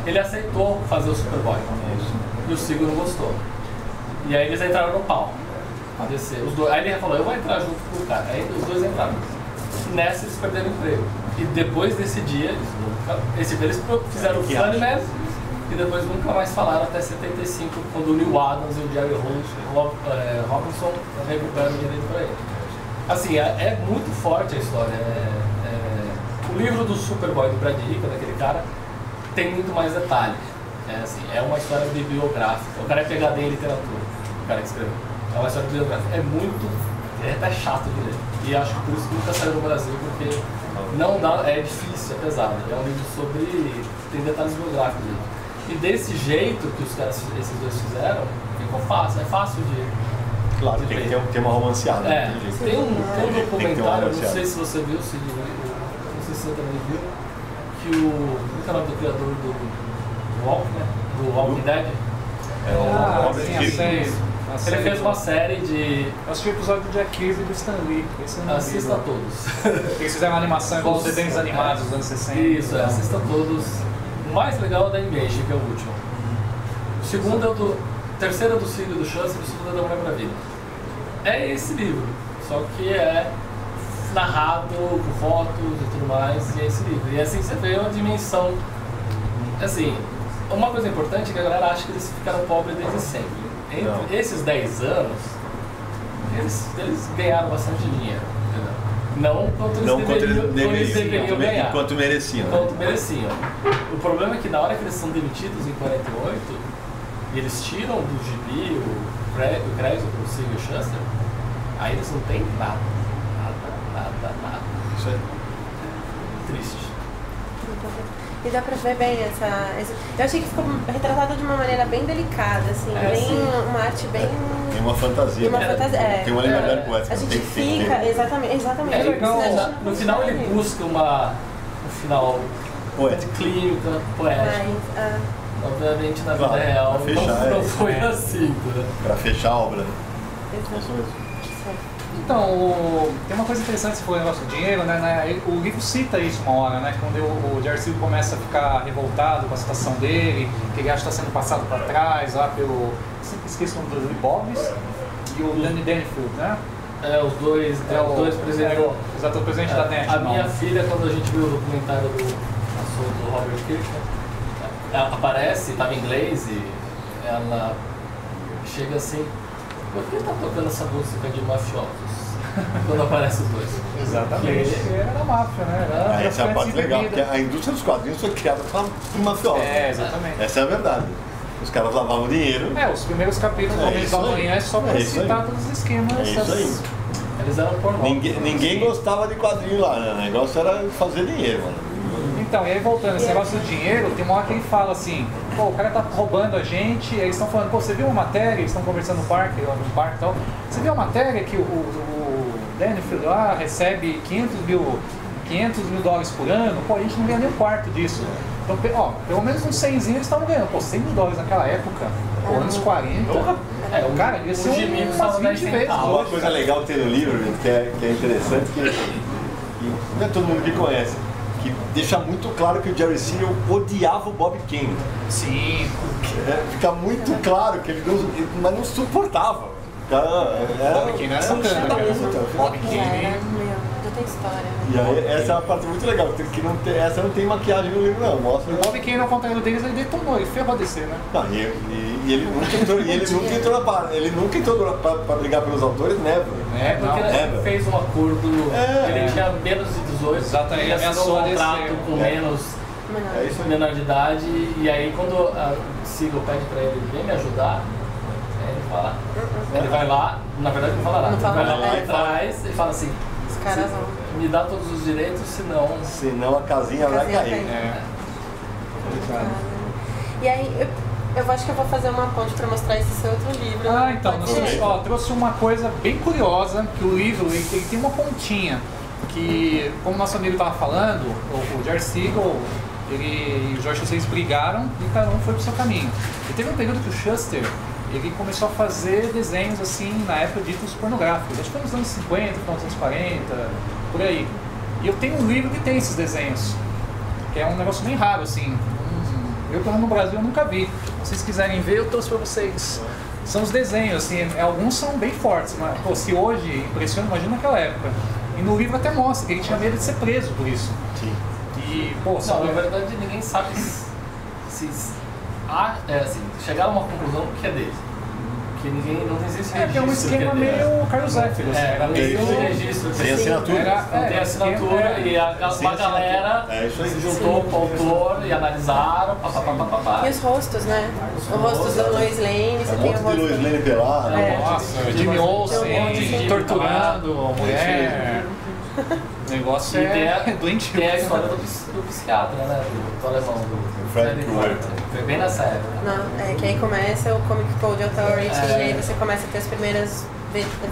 Ele aceitou fazer o Superboy. E o Siegel não gostou. E aí eles entraram no pau. A DC. Aí ele falou, eu vou entrar junto com o cara. Aí os dois entraram. Nessa eles perderam o emprego. E depois desse dia, eles fizeram o Funnyman e depois nunca mais falaram até 75, quando o Neil Adams e o Jerry Robinson recuperam o direito para ele. Assim, é muito forte a história. O livro do Superboy do Brad Hickey, daquele cara, tem muito mais detalhe. É uma história bibliográfica. O cara é PhD em literatura, o cara que escreveu. É uma história bibliográfica. É até chato de ler. E acho que por isso que nunca saiu no Brasil, porque não dá, é difícil, é pesado. É um livro sobre. Tem detalhes biográficos. E desse jeito que esses dois fizeram, ficou fácil, é fácil de.
Claro, tem que ter uma romanceada.
Tem um documentário, não sei se você viu, não sei se você também viu, que o canal do criador do Walking Dead. Ele fez uma série de.
Eu assisti o episódio do Jack Kirby e do Stan Lee.
Assista todos.
Eles fizeram uma animação igual os desenhos animados dos anos 60.
Isso, assista todos. O mais legal é o da Image, que é o último. O segundo é o terceiro é do Siegel e do Schuster, e o segundo é da Mulher Maravilha. É esse livro, só que é narrado com fotos e tudo mais, e é esse livro. E assim você vê uma dimensão. Assim, uma coisa importante é que a galera acha que eles ficaram pobres desde sempre. Entre esses 10 anos, eles ganharam bastante dinheiro. Entendeu? Não quanto eles deveriam ganhar.
Enquanto mereciam.
O problema é que na hora que eles são demitidos em 48, e eles tiram do gibi o crédito pro Siegel e Schuster, aí eles não têm nada. Nada.
Isso aí.
Triste.
E dá pra ver bem eu achei que ficou retratado de uma maneira bem delicada, assim, uma arte bem...
Tem uma fantasia. Tem uma liberdade poética.
A gente fica, exatamente.
No final ele busca um final
poético,
clínico, poético. Obviamente na vida real não foi assim. Né?
Pra fechar a obra.
Então, tem uma coisa interessante, você falou o negócio do dinheiro, né? O livro cita isso uma hora, né? Quando o Jerry Siegel começa a ficar revoltado com a situação dele, que ele acha que está sendo passado para trás lá pelo... Esqueci o nome dos Bobs e o Danny Danfield, né?
Os dois presidentes.
Exato, o presidente da NET.
A minha filha, quando a gente viu o documentário do Robert Kirkman, ela aparece, estava em inglês e ela chega assim, por que tá tocando essa música de mafiosos? Quando aparece os dois.
Exatamente. Era da máfia, né?
Essa é a parte legal, porque a indústria dos quadrinhos foi criada para mafiosos.
Exatamente.
Essa é a verdade. Os caras lavavam dinheiro.
Os primeiros capítulos do Homens da Manhã é só para citar todos os esquemas.
É isso aí.
Eles eram pornô.
Ninguém gostava de quadrinho lá, né? O negócio era fazer dinheiro, mano.
Então, e aí voltando, esse negócio do dinheiro, tem uma hora que ele fala assim, pô, o cara tá roubando a gente, e eles estão falando, pô, você viu uma matéria, eles estão conversando no parque e tal, você viu uma matéria que o Danfield lá recebe 500 mil dólares por ano, pô, a gente não ganha nem um quarto disso. Então, pelo menos uns 100 eles estavam ganhando, pô, 100 mil dólares naquela época, pô, anos 40, o cara devia ser umas 20 vezes.
Uma coisa legal ter no livro, que é interessante, que não é todo mundo que conhece, que deixa muito claro que o Jerry Siegel odiava o Bob Kane.
Sim.
Fica muito claro que ele mas não suportava.
Bob Kane era sacana.
Bob Kane já tem história.
E aí, essa é uma parte muito legal, que essa não tem maquiagem no livro não. Mostra.
O Bob Kane, ao contrário deles, ele detonou, ele ferrou a DC, né?
Não, e ele nunca entrou para brigar pelos autores, never.
Ele fez um acordo, ele tinha menos de 18,
exatamente,
ele assinou um contrato com menor de idade, e aí quando a Siegel pede para ele, vem me ajudar, ele fala, ele vai lá, na verdade não fala nada, ele vai lá atrás e fala assim, me dá todos os direitos,
senão a casinha vai cair.
E aí, eu acho que eu vou fazer uma ponte para mostrar esse seu outro livro.
Então, trouxe uma coisa bem curiosa, que o livro ele tem uma pontinha, que, como nosso amigo estava falando, o Jerry Siegel e o George Shuster brigaram e cada um foi pro seu caminho. E teve um período que o Shuster ele começou a fazer desenhos assim, na época ditos pornográficos, acho que foi nos anos 50, nos anos 40, por aí. E eu tenho um livro que tem esses desenhos, que é um negócio bem raro, assim. Eu, pelo menos no Brasil, eu nunca vi. Se vocês quiserem ver, eu trouxe pra vocês. São os desenhos, assim, alguns são bem fortes, mas pô, se hoje impressiona, imagina naquela época. E no livro até mostra que ele tinha medo de ser preso por isso.
Sim.
E, pô,
na verdade ninguém sabe se chegaram a uma conclusão que é dele. Que ninguém não existe registro.
É um esquema meio Carlos Zéfiro.
Era meio registro.
Sem assinatura.
Não tem assinatura e uma galera se juntou com o autor e analisaram.
E os rostos, né? Os rostos do Lois Lane, você tem o rosto.
de Lois Lane pelado.
Nossa, Jimmy Olsen torturando a mulher. O negócio é doentio.
Tem a história do psiquiatra, né? Do alemão, do
Fred Krueger.
Foi bem nessa época.
Não, que aí começa o Comic Code Authority e aí você começa a ter as primeiras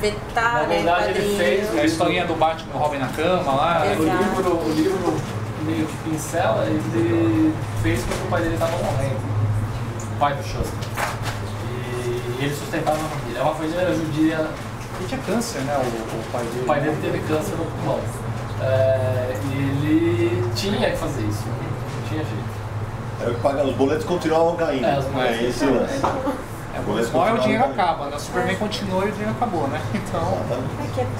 vetar, né?
Na verdade, ele fez
a historinha do Batman e o Robin na cama lá.
O livro meio que pincela, ele fez porque o pai dele estava morrendo. O pai do Shuster. E ele sustentava a família. É uma família judia.
Ele tinha câncer, né? O pai dele.
O pai dele teve câncer no pulmão. E ele tinha que fazer isso. Não tinha jeito.
Os boletos continuavam caindo.
Os boletos.
O dinheiro acaba, né? O Superman continuou e o dinheiro acabou, né? Então.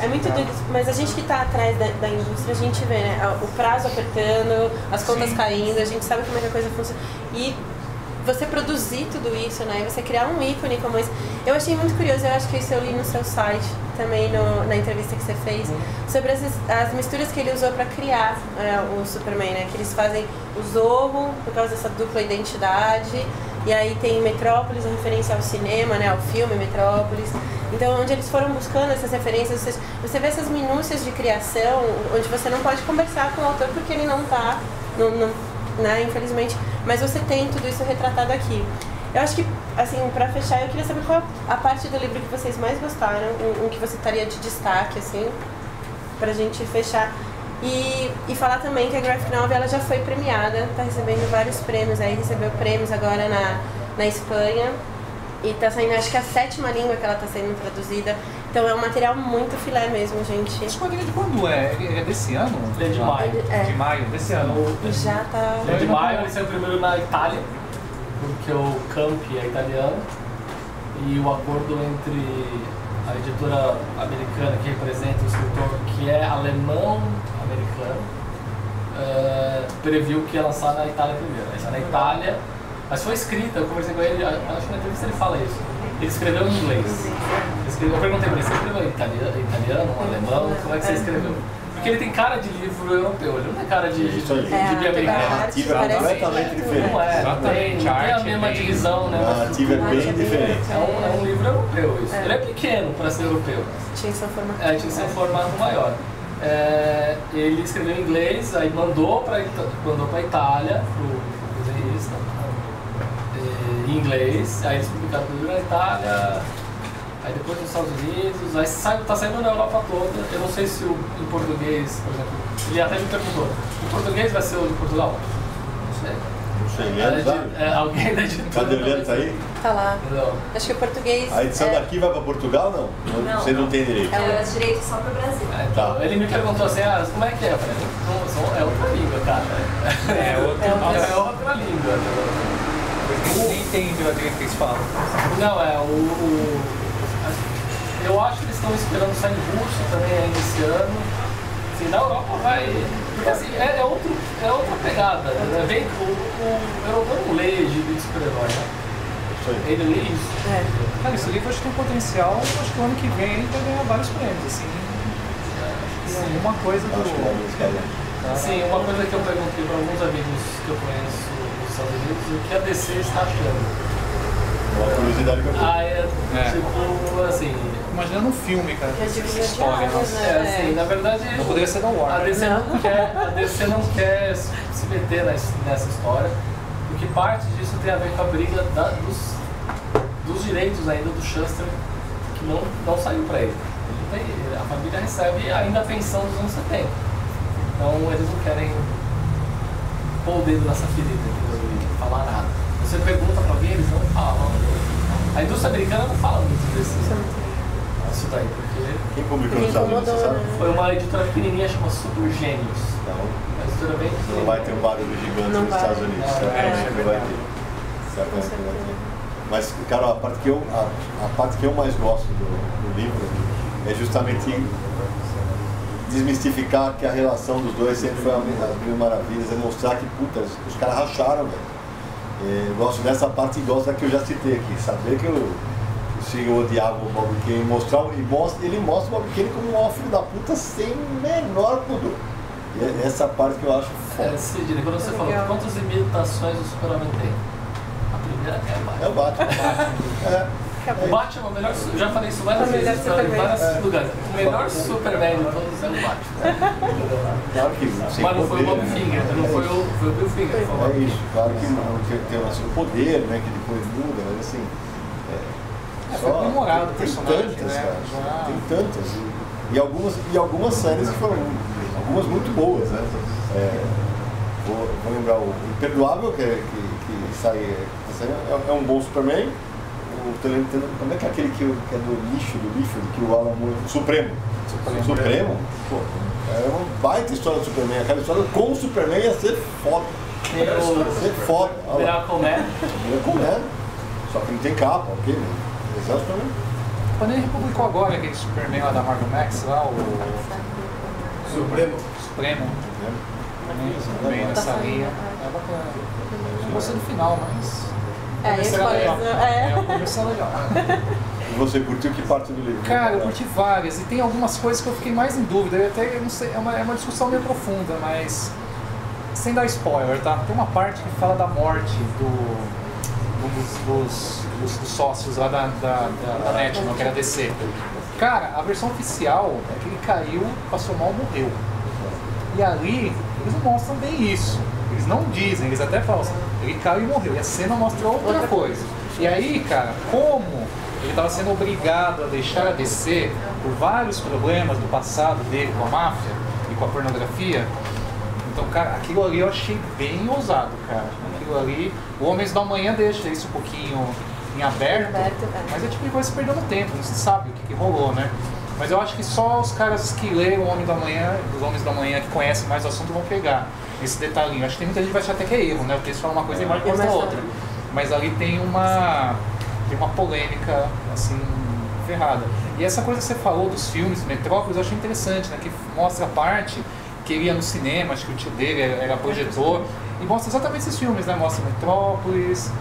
É muito doido, mas a gente que está atrás da indústria, a gente vê, né? O prazo apertando, as contas caindo, a gente sabe como é que a coisa funciona. E você produzir tudo isso, né? Você criar um ícone como esse. Eu achei muito curioso, eu acho que isso eu li no seu site, também na entrevista que você fez, sobre as misturas que ele usou para criar o Superman, né? Que eles fazem o Zorro, por causa dessa dupla identidade, e aí tem Metrópolis, uma referência ao cinema, né? Ao filme Metrópolis. Então, onde eles foram buscando essas referências, você vê essas minúcias de criação, onde você não pode conversar com o autor porque ele não está... né, infelizmente, mas você tem tudo isso retratado aqui. Eu acho que, assim, pra fechar, eu queria saber qual a parte do livro que vocês mais gostaram, um que você estaria de destaque, assim, pra gente fechar. E falar também que a Graphic Novel ela já foi premiada, tá recebendo vários prêmios aí, recebeu prêmios agora na Espanha. E tá saindo, acho que a 7ª língua que ela tá sendo traduzida. Então é um material muito filé mesmo, gente.
Esse quadrinho de quando é? É desse ano?
É de maio.
De maio, desse ano.
Já tá...
É de maio, ele saiu primeiro na Itália, porque o Campi é italiano. E o acordo entre a editora americana que representa o escritor, que é alemão-americano, previu que ia lançar na Itália primeiro. Aí saiu na Itália, mas foi escrita, eu conversei com ele, acho que na entrevista ele fala isso. Ele escreveu em inglês. Eu perguntei pra ele, você escreveu em italiano, alemão, como é que você escreveu? Porque ele tem cara de livro europeu, ele não tem cara de americano.
A narrativa é completamente diferente.
Não é, não tem a mesma divisão, né?
A narrativa é bem diferente.
É um livro europeu isso. Ele é pequeno para ser europeu.
Tinha que ser um formato.
Tinha que ser um formato maior. Ele escreveu em inglês, aí mandou para Itália, pro desenhista, em inglês, aí eles publicaram tudo na Itália, aí depois nos Estados Unidos, aí tá saindo na Europa toda. Eu não sei se em português, por exemplo, ele até me perguntou, em português vai ser o de Portugal? Não sei.
Não sei, sabe?
Alguém da editora.
Cadê o Leandro, tá aí?
Tá lá.
Não.
Acho que o português...
A edição daqui vai para Portugal, não?
Não.
Você não tem direito.
É os direitos só pro Brasil.
Então, ele me perguntou assim, como é que é? Eu falei, é outra língua, cara. É outra língua.
Nem entende a direito que eles falam.
Não, eu acho que eles estão esperando sair em russo também ainda esse ano. Assim, na Europa vai... Porque assim, é outra pegada. Né? Vem, o europeu não lê gibi de super-herói, né? Ele lê isso.
Cara, esse livro acho que tem potencial, acho que o ano que vem ele vai ganhar vários prêmios, assim. Alguma coisa do...
Sim, uma coisa que eu perguntei para alguns amigos que eu conheço nos Estados Unidos, o que a DC está achando.
Uma curiosidade que eu tenho.
Tipo, assim...
Imaginando um filme, cara.
Que é divisão de
história,
águas,
nossa.
né?
assim, na verdade...
Não poderia ser da
A
Warner.
DC não quer se meter nessa história, porque parte disso tem a ver com a briga dos direitos ainda do Shuster, que não saiu para ele. A família recebe ainda a pensão dos anos 70. Então eles não querem pôr o dedo nessa ferida, entendeu? E falar nada. Você pergunta para alguém, eles não falam. A indústria americana não fala muito disso daí, porque...
Quem publicou nos Estados Unidos, você sabe?
Foi uma editora pequenininha chamada Super Gênios.
Então,
Uma editora bem
não vai ter um barulho gigante
Não
nos
vai.
Estados Unidos. Certamente não vai ter. Certamente não vai ter. Mas, cara, a parte que eu mais gosto do livro é justamente desmistificar que a relação dos dois sempre foi as mil maravilhas, é mostrar que, puta, os caras racharam, velho. Eu gosto dessa parte e gosto da que eu já citei aqui, saber que o Siegel odiava o Bob Kane, ele mostra o Bob Kane como um filho da puta sem menor pudor. E é essa parte que eu acho foda.
Sidney, quando você falou quantas imitações o Superman tem? A primeira é o Batman. O Batman é o melhor. Eu já falei isso várias vezes em vários lugares. O melhor Superman de todos é o Batman.
Claro que sem
Mas não foi o
poder,
Bob Finger, não foi o Bill Finger. Foi o Bob
É isso,
Finger.
claro que tem o poder, né, que depois muda, mas assim.
Foi aprimorado o
tem
personagem,
tantas,
né?
cara. Tem tantas. E algumas séries que foram. Algumas muito boas, né? Vou lembrar o Imperdoável, que sai. É um bom Superman. Como é que é aquele que é do lixo, que o Alan Moore. Supremo. Pô, é uma baita história do Superman. Aquela história com o Superman ia ser foda. Ia ser foda.
Miracle Man.
Miracle Man. Só que não tem capa, ok? Esse é o Superman.
Quando ele republicou agora aquele Superman lá da Marvel Max, lá, o Supremo. Também nessa linha. É bacana. Não gostei do final, mas. O começo é legal.
E você curtiu que parte do livro?
Cara, eu curti várias e tem algumas coisas que eu fiquei mais em dúvida. Eu não sei, é uma discussão meio profunda, mas sem dar spoiler, tá? Tem uma parte que fala da morte dos sócios lá da Netflix, que era DC. Cara, a versão oficial é que ele caiu, passou mal, morreu. E ali, eles não mostram bem isso. Eles não dizem, eles até falam assim, ele caiu e morreu, e a cena mostra outra coisa. E aí, cara, como ele estava sendo obrigado a deixar a DC por vários problemas do passado dele com a máfia e com a pornografia, então, cara, aquilo ali eu achei bem ousado, cara. Aquilo ali, o Homens da Manhã deixa isso um pouquinho em aberto, mas é tipo igual se perdeu no tempo, não se sabe o que rolou, né? Mas eu acho que só os caras que leram o Homem da Manhã, os Homens da Manhã que conhecem mais o assunto vão pegar esse detalhinho. Acho que tem muita gente que vai achar até que é erro, né? O texto fala uma coisa e vai coisa da outra. Mas ali tem uma polêmica, assim, ferrada. E essa coisa que você falou dos filmes, Metrópolis, eu achei interessante, né? Que mostra a parte que ele ia no cinema, acho que o tio dele era projetor, e mostra exatamente esses filmes, né? Mostra Metrópolis,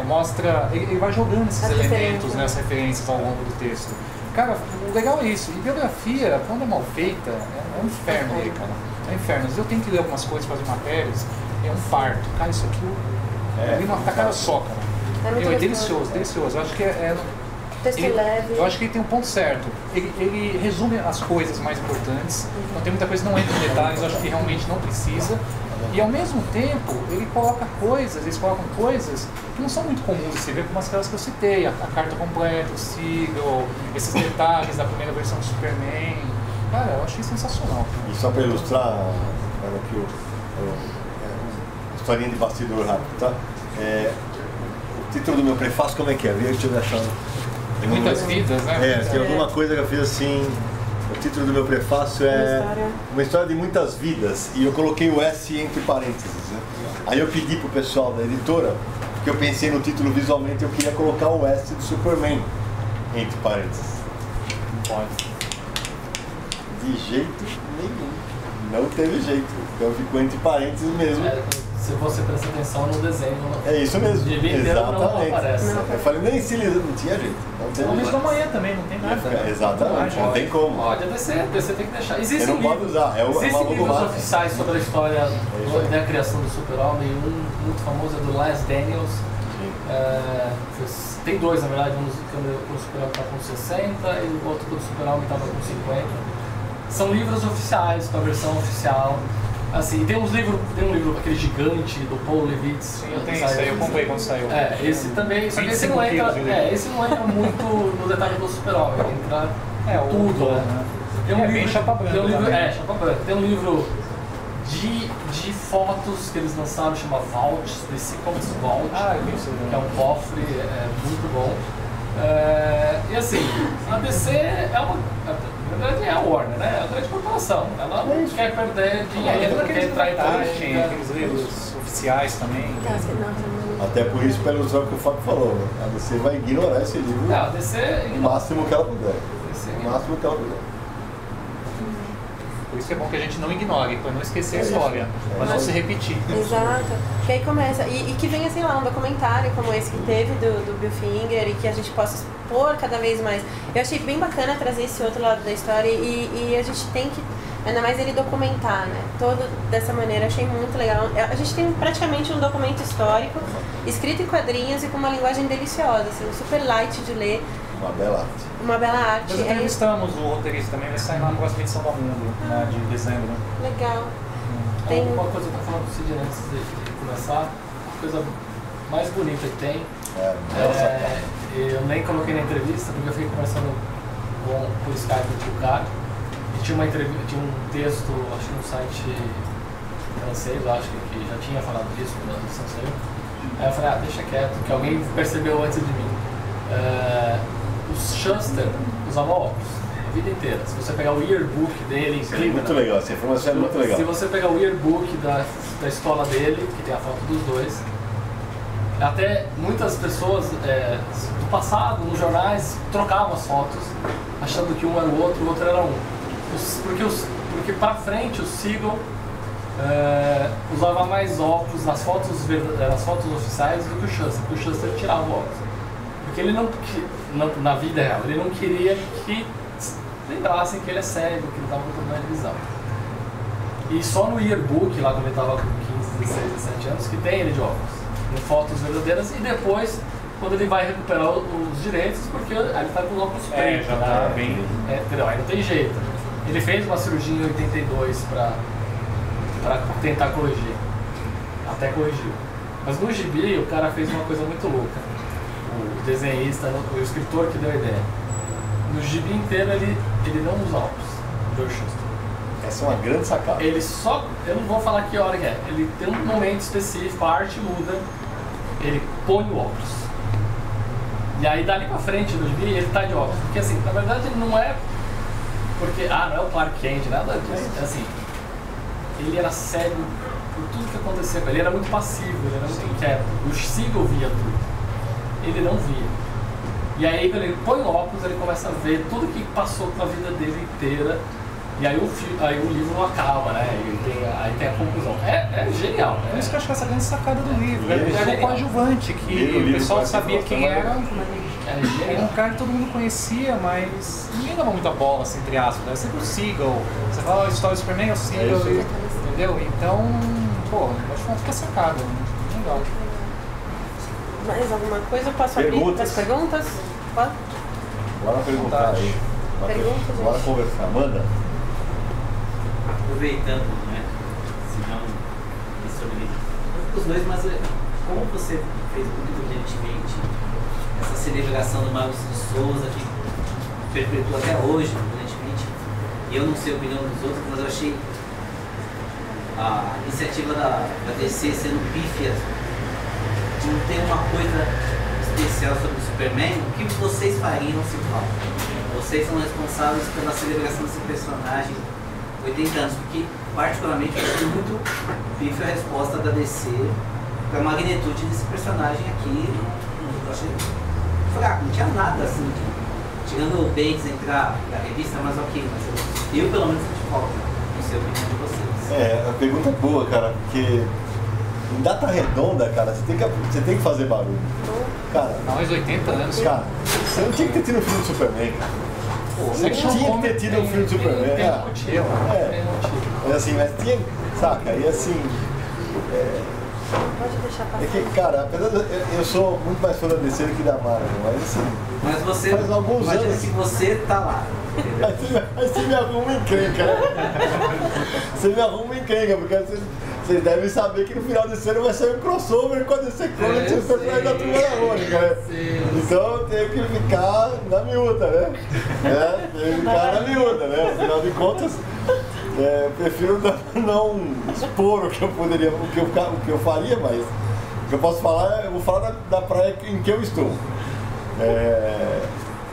mostra... Ele vai jogando esses elementos, né? As referências ao longo do texto. Cara, o legal é isso. E biografia, quando é mal feita, é um inferno aí, cara. É um inferno. Às vezes eu tenho que ler algumas coisas, fazer matérias, é um parto. Cara, isso aqui ali numa tacada só, cara. É delicioso, delicioso. Eu acho que
texto leve.
Eu acho que ele tem um ponto certo. Ele resume as coisas mais importantes. Então tem muita coisa que não entra em detalhes, eu acho que realmente não precisa. E ao mesmo tempo, eles colocam coisas que não são muito comuns de se ver, como aquelas que eu citei, a carta completa, o Siegel, esses detalhes da primeira versão do Superman. Cara, eu achei sensacional.
E só para ilustrar aqui a historinha de bastidor rápido, tá? O título do meu prefácio, como é que é? Deixa eu ver achando.
Tem muitas vidas, né?
Tem alguma coisa que eu fiz assim. O título do meu prefácio é Uma História de Muitas Vidas, e eu coloquei o S entre parênteses, né? Aí eu pedi pro pessoal da editora, porque eu pensei no título visualmente, eu queria colocar o S de Superman entre parênteses.
Não pode.
De jeito nenhum. Não teve jeito. Então ficou entre parênteses mesmo.
Se você prestar atenção no desenho,
é isso mesmo.
De vida inteira não aparece.
Eu falei, nem se liga, não tinha jeito.
Homens da Manhã também, não tem nada.
Exatamente, não tem como.
Pode DC tem que deixar.
Você não pode usar,
existem livros oficiais sobre a história da criação do Super-Homem. Um muito famoso é do Les Daniels. Tem dois, na verdade, um que o Super-Homem está com 60 e o outro que o Super-Homem estava com 50. São livros oficiais, com a versão oficial. Assim, tem um livro, aquele gigante do Paul Levitz.
Sim, eu tenho esse aí, eu comprei quando saiu.
Esse também, só que esse não entra muito no detalhe do Super-Homem, entra tudo, né? Tem um livro,
bem chapa branca.
Chapa branca. Tem um livro de fotos que eles lançaram, chama Vault, DC Comics Vault, que é um cofre, muito bom. E assim, a DC na verdade é a Warner, né? É uma grande corporação. Ela não quer perder dinheiro, não quer entrar em política.
Aqueles livros oficiais também.
Até por isso, pelo que o Fábio falou, a DC vai ignorar esse livro o máximo que ela puder. O máximo que ela puder.
Por isso que é bom que a gente não ignore, para não esquecer a história, para não se repetir.
Exato. Que aí começa. E que venha, sei lá, um documentário como esse que teve do Bill Finger e que a gente possa expor cada vez mais. Eu achei bem bacana trazer esse outro lado da história e a gente tem que, ainda mais ele documentar, né? Todo dessa maneira, achei muito legal. A gente tem praticamente um documento histórico, escrito em quadrinhos e com uma linguagem deliciosa, assim, super light de ler.
Uma bela arte.
Uma bela arte.
Nós entrevistamos o roteirista também, vai sair na próxima edição do Mundo, de dezembro.
Legal.
Tem uma coisa que eu tô falando pro Cid antes de começar, a coisa mais bonita que tem. Eu nem coloquei na entrevista, porque eu fiquei conversando por Skype com o cara. E tinha um texto, acho que no site francês, acho que já tinha falado disso quando a edição saiu. Aí eu falei, deixa quieto, que alguém percebeu antes de mim. O Shuster usava óculos a vida inteira. Se você pegar o yearbook dele em Cleveland...
Muito legal, essa informação é muito legal.
Se você pegar o yearbook da escola dele, que tem a foto dos dois, até muitas pessoas do passado, nos jornais, trocavam as fotos, achando que um era o outro era um. Porque pra frente o Siegel usava mais óculos nas fotos oficiais do que o Shuster, porque o Shuster tirava o óculos. Porque ele na vida real, ele não queria que lembrassem que ele é cego, que ele estava com problema de visão. E só no yearbook, lá quando ele estava com 15, 16, 17 anos, que tem ele de óculos, em fotos verdadeiras, e depois, quando ele vai recuperar os direitos, porque ele está com os óculos pretos.
Já tá bem...
Entendeu? Aí não tem jeito. Ele fez uma cirurgia em 82 para tentar corrigir. até corrigiu. Mas no gibi o cara fez uma coisa muito louca. O desenhista, o escritor que deu a ideia. No gibi inteiro ele não usa óculos, Joe Shuster.
Essa é uma grande sacada.
Ele só, eu não vou falar que hora que é, ele tem um momento específico, a arte muda, ele põe o óculos. E aí dali pra frente no gibi ele tá de óculos. Porque assim, na verdade ele não é porque, não é o Clark Kent, nada disso. É assim, ele era cego por tudo que acontecia com ele, era muito passivo, ele era muito inquieto. O Siegel via tudo, ele não via. E aí quando ele põe o óculos, ele começa a ver tudo que passou com a vida dele inteira. E aí o livro não acaba, né? Aí tem a conclusão. É genial.
Por isso que eu acho que essa grande sacada do livro.
Ele
É o coadjuvante, que o pessoal sabia quem era. Era um cara que todo mundo conhecia, mas ninguém dava muita bola, assim, entre aspas. Né? Sempre o Siegel. Você fala a história do Superman, é o Siegel. Entendeu? Então, pô, acho que uma puta sacada. Legal.
Mais alguma coisa? Eu posso abrir para as perguntas? Pode?
Bora perguntar aí.
Pergunta,
Bora
gente.
conversar. Manda.
Aproveitando, né? Se não sobre os dois, mas como você fez muito brilhantemente essa celebração do Maurício de Souza, que perpetua até hoje, brilhantemente, e eu não sei a opinião dos outros, mas eu achei a iniciativa da DC sendo pífia, de não ter uma coisa especial sobre o Superman. O que vocês fariam se fala? Vocês são responsáveis pela celebração desse personagem 80 anos, porque particularmente eu achei muito pífia a resposta da DC para a magnitude desse personagem aqui. Eu achei fraco, não tinha nada assim, tirando o Bates entrar na revista, mas ok, mas eu pelo menos senti falta, não sei a opinião de vocês.
A pergunta é boa, cara, porque em data redonda, cara, você tem que fazer barulho. Cara,
Mais 80 anos.
cara, você não tinha que ter tido um filme do Superman, cara. Você
Section
tinha que ter
Combat
tido um filme do Superman.
Tem motivo.
É assim, mas tinha, saca, e assim,
Pode deixar passar.
é que, cara, apesar de eu sou muito mais fã da DC do que da Marvel, mas assim,
Mas você,
faz alguns
imagina
anos.
que você tá lá.
aí você me arruma encrenca, né? Você me arruma encrenca, porque vocês devem saber que no final desse ano vai sair um crossover com a DC Comics e os personagens da Turma da Mônica, né? Então eu tenho que ficar na miúda, né? Tenho que ficar na miúda, né? Afinal de contas, prefiro não expor o que eu poderia, o que eu faria, mas o que eu posso falar, eu vou falar da praia em que eu estou.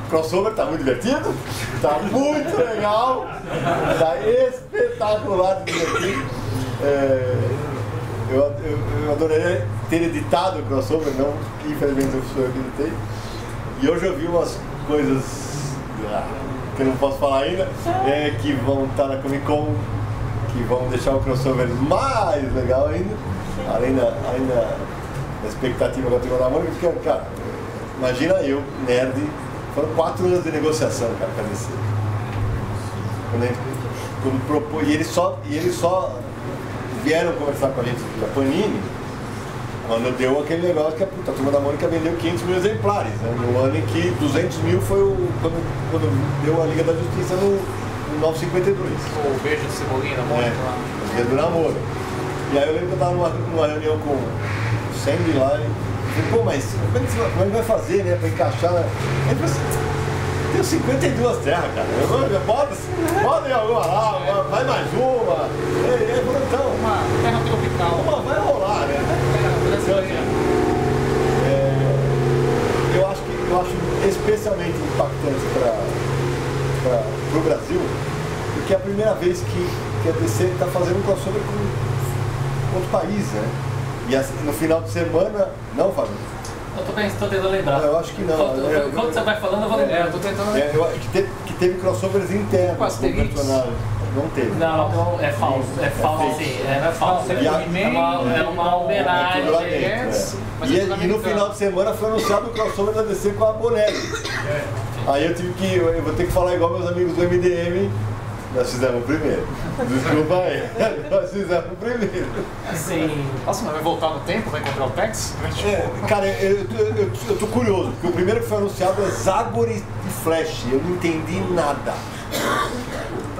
O crossover tá muito divertido, tá muito legal, tá espetacular de divertido. Eu adoraria ter editado o crossover, não, infelizmente eu sou eu que editei. E hoje eu vi umas coisas que eu não posso falar ainda, que vão estar na Comic Con, que vão deixar o crossover mais legal ainda, além da expectativa que eu tenho da Mônica, porque, cara, imagina eu, nerd, foram 4 anos de negociação, cara, com a DC. Quando propôs, e eles só vieram conversar com a gente da Panini quando deu aquele negócio que a Turma da Mônica vendeu 500 mil exemplares, né? No ano em que 200 mil foi quando deu a Liga da Justiça no 952.
O beijo de Cebolinha na Mônica lá.
O dia do namoro. E aí eu lembro que eu estava numa reunião com o Sandy lá e falei, pô, mas como é que vai fazer, né, para encaixar? Ele falou assim, tenho 52 terras, cara. Bota em alguma lá, vai mais uma. Ele falou, então,
Uma terra tropical.
vai rolar, né? Eu acho especialmente impactante para o Brasil, porque é a primeira vez que a DC está fazendo um crossover com outro país, né? E assim, no final de semana, não, Fábio?
Eu tô tentando lembrar.
Eu acho que não.
Quando você vai falando, eu vou lembrar.
Eu tô tentando lembrar.
Que teve crossovers internos
Com Asterix.
personagens. Não teve.
Não, é falso. É falso, sim. É falso.
E
É uma homenagem.
E no final de semana foi anunciado o crossover da DC com a Bonelli. Aí eu vou ter que falar igual meus amigos do MDM. Nós fizemos primeiro. Desculpa aí. Nós fizemos primeiro.
Assim.
Nossa, mas vai voltar no tempo? Vai encontrar o Tex?
Cara, eu tô curioso, porque o primeiro que foi anunciado é Zagor e Flash. Eu não entendi nada.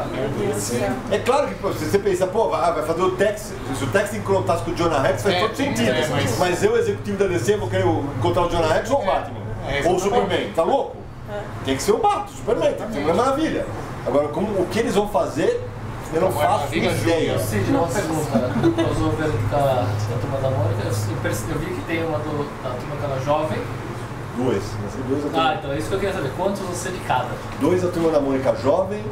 Meu Deus do céu.
É claro que pô, se você pensa, pô, vai fazer o Tex, se o Tex encontrasse com o Jonah Rex faz todo sentido. Mas eu, executivo da DC, vou querer encontrar o Jonah Rex ou o Batman? Ou o Superman, tá louco? Tem que ser o Batman, o Superman, tem que ser uma maravilha. Agora, o que eles vão fazer, eu não faço ideia.
Cid, uma pergunta. No crossover da Turma da Mônica, eu vi que tem uma da Turma que era jovem.
Duas da Turma.
Então é isso que eu queria saber. Quantos você de cada?
2 da Turma da Mônica jovem,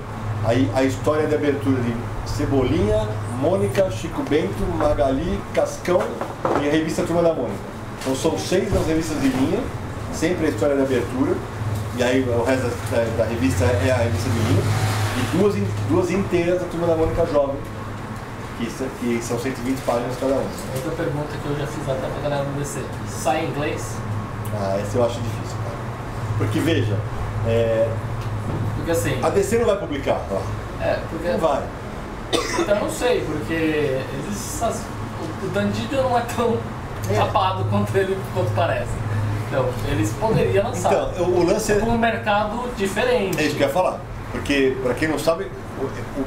aí a história de abertura de Cebolinha, Mônica, Chico Bento, Magali, Cascão e a revista Turma da Mônica. Então são 6 das revistas de linha, sempre a história de abertura, e aí o resto da revista é a revista de linha, e duas inteiras da Turma da Mônica jovem, que são 120 páginas cada uma.
Outra pergunta que eu já fiz até pra galera no DC. Sai em inglês?
Essa eu acho difícil, cara. Porque veja,
Porque assim...
a DC não vai publicar, ó.
Porque...
Não vai.
Então eu não sei, porque o Dandidio não é tão rapado quanto parece. Então, eles poderiam lançar.
Então, o lance é
um mercado diferente.
É isso que eu ia falar. Porque, pra quem não sabe, o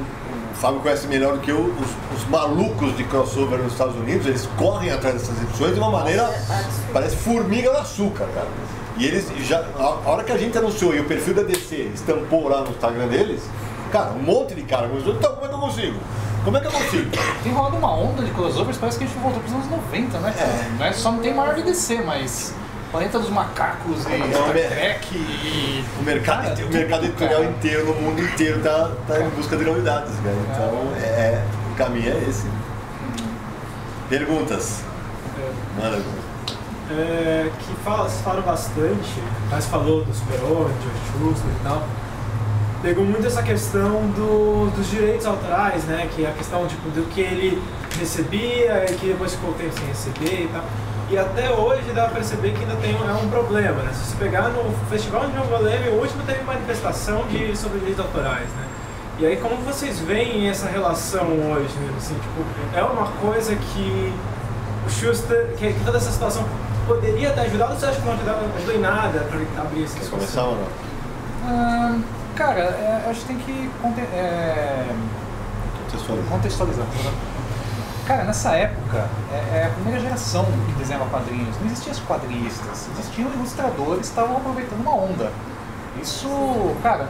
Fábio conhece melhor do que eu, os malucos de crossover nos Estados Unidos, eles correm atrás dessas edições de uma maneira, parece formiga no açúcar, cara. E eles já, a hora que a gente anunciou e o perfil da DC estampou lá no Instagram deles, cara, um monte de cara começou, então como é que eu consigo? Como é que eu consigo?
Tem rolado uma onda de crossovers, parece que a gente voltou para os anos 90, né? Né? Só não tem maior de DC, mas Planeta dos Macacos e Star Trek e...
O mercado editorial inteiro, no mundo inteiro, tá em busca de novidades, cara. Então, o caminho é esse. Perguntas? Manda.
Que falaram bastante, mas falou do Super-Homem, George Schuster e tal. Pegou muito essa questão dos direitos autorais, né? Que é a questão tipo, do que ele recebia e que depois ficou tempo sem receber e tal. E até hoje dá pra perceber que ainda tem um problema, né? Se você pegar no Festival de Nova Leme, o último teve manifestação sobre direitos autorais, né? E aí como vocês veem essa relação hoje, né? Assim, tipo, é uma coisa que o Schuster, que toda essa situação poderia ter ajudado, ou você acha que não ajudou em nada pra abrir esse discurso?
Começar ou não?
Cara, acho que tem que contextualizar. Cara, nessa época, é a primeira geração que desenhava quadrinhos. Não existiam os quadrinistas, existiam ilustradores que estavam aproveitando uma onda. Isso, cara,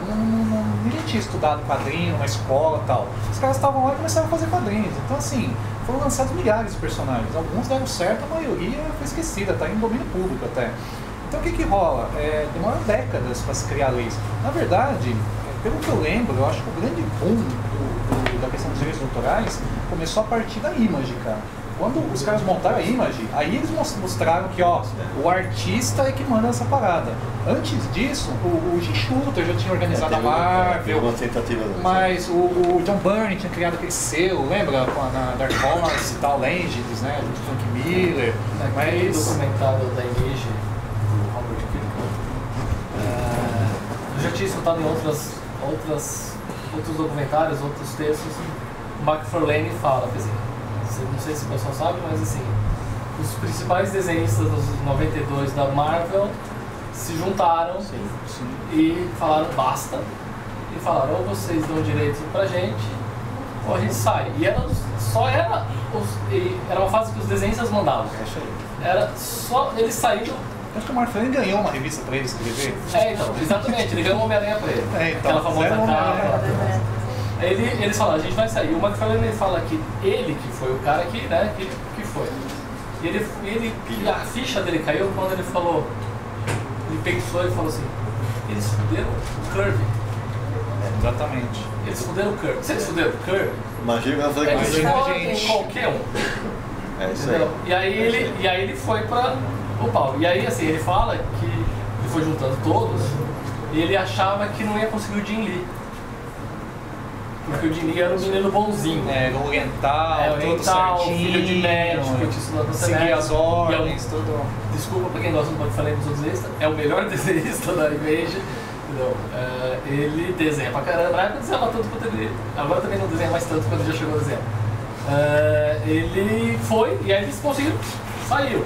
ninguém tinha estudado quadrinho na escola e tal. Os caras estavam lá e começaram a fazer quadrinhos. Então, assim, foram lançados milhares de personagens. Alguns deram certo, a maioria foi esquecida, tá em domínio público até. Então, o que rola? Demora décadas para se criar leis. Na verdade, pelo que eu lembro, eu acho que o grande boom da questão dos direitos autorais começou a partir da Image, cara. Quando os caras montaram a Image, aí eles mostraram que, ó, o artista é que manda essa parada. Antes disso, o Jim Shooter já tinha organizado a Marvel, mas o John Byrne tinha criado aquele selo, lembra? Na Dark Horse e tal, Legends, né? Junto com Frank Miller.
Aquele documentário da Image, do Robert Kirkman, eu já tinha escutado em outros documentários, outros textos, o McFarlane fala, quer dizer, não sei se o pessoal sabe, mas assim, os principais desenhistas dos 92 da Marvel se juntaram e falaram basta, e falaram, ou vocês dão direito pra gente, ou a gente sai. E era uma fase que os desenhistas mandavam. Era só eles saíram.
Acho que o Marfane ganhou uma revista pra ele escrever.
Então, exatamente, ele ganhou uma Homem-Aranha pra ele.
Então,
aquela famosa capa. Eles falaram, a gente vai sair. O McFarlane fala que ele que foi o cara que, né, que foi. E a ficha dele caiu quando ele falou, ele pensou e falou assim, eles fuderam o Kirby.
Exatamente.
Eles fuderam o Kirby. Se eles fuderam o Kirby,
imagina que vai fazer
eles podem qualquer um.
É isso aí.
E aí ele foi pra o pau. E aí assim, ele fala que ele foi juntando todos e ele achava que não ia conseguir o Jim Lee. Porque o Jim Lee era um menino bonzinho.
Oriental, todo certinho,
filho de médico, que tinha estudado no
seguia as ordens, tudo.
Desculpa pra quem gosta do que falei dos outros desenhistas, é o melhor desenhista da Image. Ele desenha pra caramba, na época desenhava tanto quanto ele. Agora também não desenha mais tanto quando já chegou a desenhar. Ele foi e aí eles conseguiram, saiu.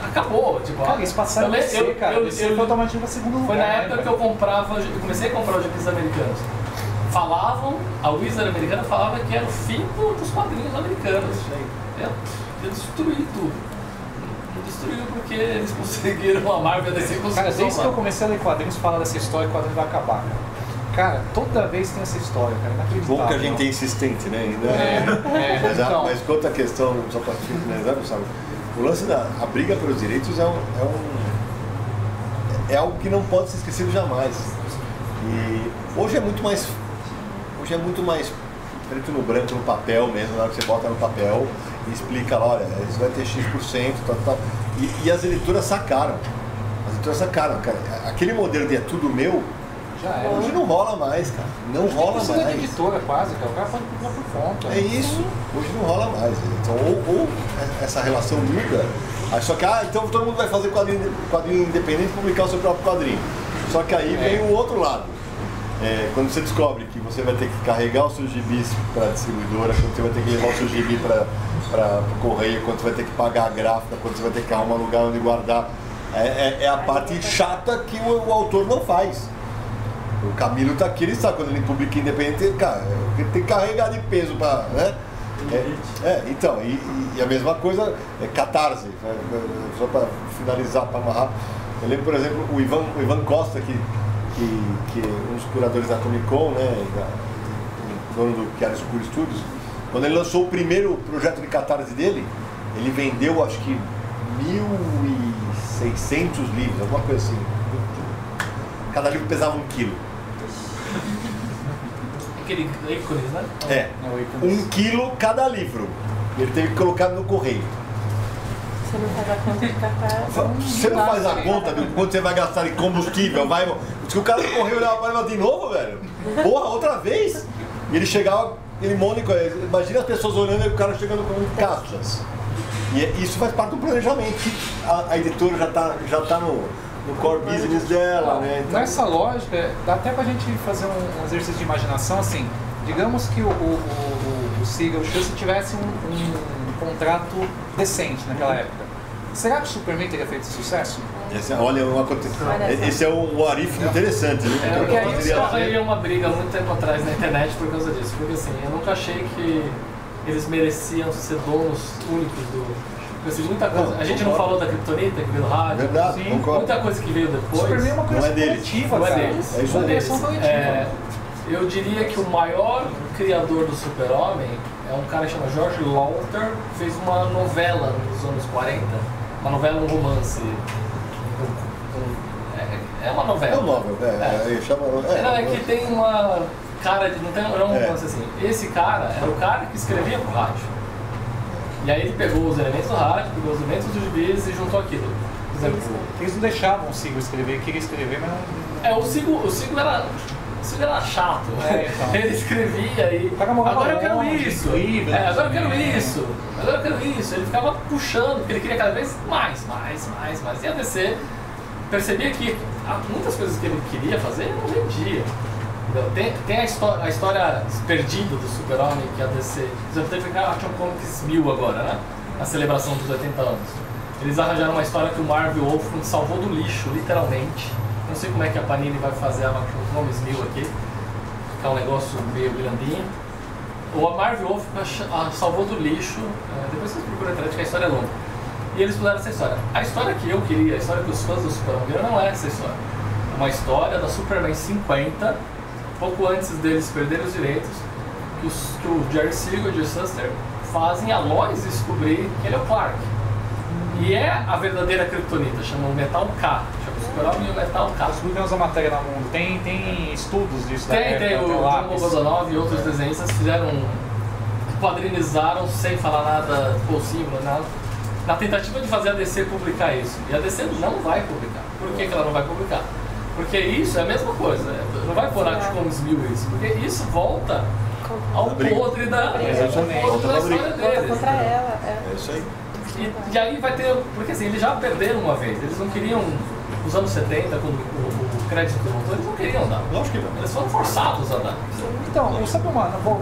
Acabou. Tipo,
cara, eles passaram a DC, cara. DC foi automaticamente pra segundo lugar.
Foi na época que eu comecei a comprar os gigantes americanos. falavam, a Wizard americana falava que era o fim dos quadrinhos americanos. Ia destruir tudo. Não destruiu porque eles conseguiram, a Marvel DC conseguiu.
Cara, desde que eu comecei a ler quadrinhos, fala dessa história e o quadrinho vai acabar, cara, toda vez tem essa história, cara, inacreditável.
Bom que a gente é insistente, né? Ainda.
Então.
Mas quanto à questão, só para finalizar, sabe? O lance a briga pelos direitos é algo que não pode ser esquecido jamais. E hoje é muito mais preto no branco, no papel mesmo, na hora que você bota no papel e explica lá, olha, isso vai ter X%, tal. E as editoras sacaram. Cara. Aquele modelo de é tudo meu,
Já é.
hoje não rola mais, cara. Não rola
Precisa de
mais.
editora quase, cara. O cara pode comprar por conta.
É isso, hoje não rola mais. Então, ou essa relação muda, aí só que, então todo mundo vai fazer quadrinho independente e publicar o seu próprio quadrinho. Só que aí vem o outro lado. Quando você descobre que você vai ter que carregar os seus gibis para a distribuidora, quando você vai ter que levar o seu gibi para o correio, quando você vai ter que pagar a gráfica, quando você vai ter que arrumar um lugar onde guardar, é a parte chata que o autor não faz. O Camilo tá aqui, ele sabe, quando ele publica independente, cara, ele tem que carregar de peso para, né? Então, e a mesma coisa é Catarse, só para finalizar, para amarrar. Eu lembro, por exemplo, o Ivan Costa, que é um dos curadores da Comic Con, né, dono do Chiaroscuro Studios, quando ele lançou o primeiro projeto de Catarse dele, ele vendeu, acho que 1.600 livros, alguma coisa assim. Cada livro pesava 1 quilo.
Aquele ícones, né?
1 quilo cada livro. Ele teve que colocar no correio.
Você não faz a conta de cartaz.
Você não faz a conta de quanto você vai gastar em combustível? Se o cara do correio olhava para ele de novo, velho. Porra, outra vez? E ele chegava, ele Mônico, imagina as pessoas olhando e o cara chegando com caixas. E isso faz parte do planejamento. A editora já tá no core business dela, né? Então,
nessa lógica, dá até pra gente fazer um exercício de imaginação, assim, digamos que o Siga, o Schuster tivesse um contrato decente naquela época. Será que o Superman teria feito sucesso?
Esse é um arife interessante, né?
Porque aí isso é uma briga muito tempo atrás na internet por causa disso. Porque assim, eu nunca achei que eles mereciam ser donos únicos do... Assim, muita coisa. A gente não falou da Kryptonita que veio do rádio.
Verdade,
sim,
concordo.
muita coisa que veio depois.
Superman é uma coisa
não é deles.
coletiva,
não é
cara.
deles.
É isso
Não é
deles.
deles. Eu diria que o maior criador do Super-Homem é um cara que chama George Lauter, que fez uma novela nos anos 40. Uma novela, um romance. É uma novela.
É um novel,
É que tem uma cara de. Não é um romance assim. Esse cara era o cara que escrevia pro rádio. E aí ele pegou os elementos do rádio, pegou os elementos dos gibis e juntou aquilo. Por exemplo,
eles não deixavam o Sigo escrever, queria escrever, mas não...
o Sigo era chato.
Então.
Ele escrevia e... Agora eu quero isso. Agora eu quero isso. Agora eu quero isso. Ele ficava puxando, porque ele queria cada vez mais. E a DC percebia que muitas coisas que ele queria fazer, ele não vendia. Tem a história perdida do Super-Homem que a DC... Por exemplo, teve a Action Comics 1000 agora, né? Na celebração dos 80 anos. Eles arranjaram uma história que o Marvel Wolfman salvou do lixo, literalmente. Não sei como é que a Panini vai fazer a Action Comics 1000 aqui, que é um negócio meio grandinho. O Marvel Wolfman salvou do lixo, depois vocês procuram na internet que a história é longa. E eles fizeram essa história. A história que eu queria, a história que os fãs do Super-Homem viram, não é essa história. É uma história da Superman 50, pouco antes deles perderem os direitos, que o Jerry Siegel e o Joe Shuster fazem a Lois descobrir que ele é o Clark. E é a verdadeira Kryptonita, chama o Metal K. Chama o Super-Homem e o Metal K.
Os grupos da matéria na mundo, tem estudos disso?
Tem, o John Bogdanov e outros desenhistas fizeram, quadrinizaram sem falar nada por cima, nada, na tentativa de fazer a DC publicar isso. E a DC não vai publicar. Por que ela não vai publicar? Porque isso é a mesma coisa, não vai pôr Action Comics 1000 isso, porque isso volta ao podre da história deles.
Contra ela.
É isso aí.
E aí vai ter, porque assim, eles já perderam uma vez, eles não queriam, nos anos 70, quando o crédito voltou, eles não queriam dar.
Lógico que não.
Eles foram forçados a dar.
Então,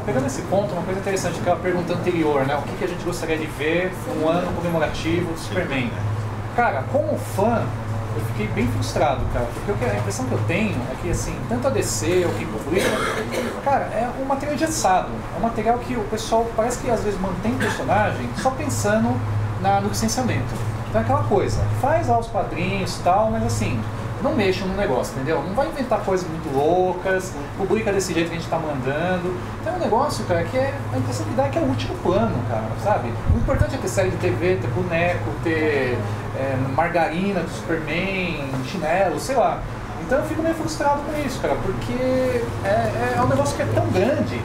pegando esse ponto, uma coisa interessante, aquela pergunta anterior, né? O que a gente gostaria de ver no ano comemorativo do Superman? Cara, como fã, eu fiquei bem frustrado, cara. Porque a impressão que eu tenho é que, assim, tanto a DC ou quem publica, cara, é um material engessado. É um material que o pessoal parece que às vezes mantém personagem só pensando no licenciamento. Então é aquela coisa, faz lá os quadrinhos e tal, mas assim, não mexam no negócio, entendeu? Não vai inventar coisas muito loucas, publica desse jeito que a gente tá mandando. Então é um negócio, cara, que a impressão que dá é que é o último plano, cara, sabe? O importante é ter série de TV, ter boneco, ter margarina do Superman, chinelo, sei lá. Então eu fico meio frustrado com isso, cara, porque é um negócio que é tão grande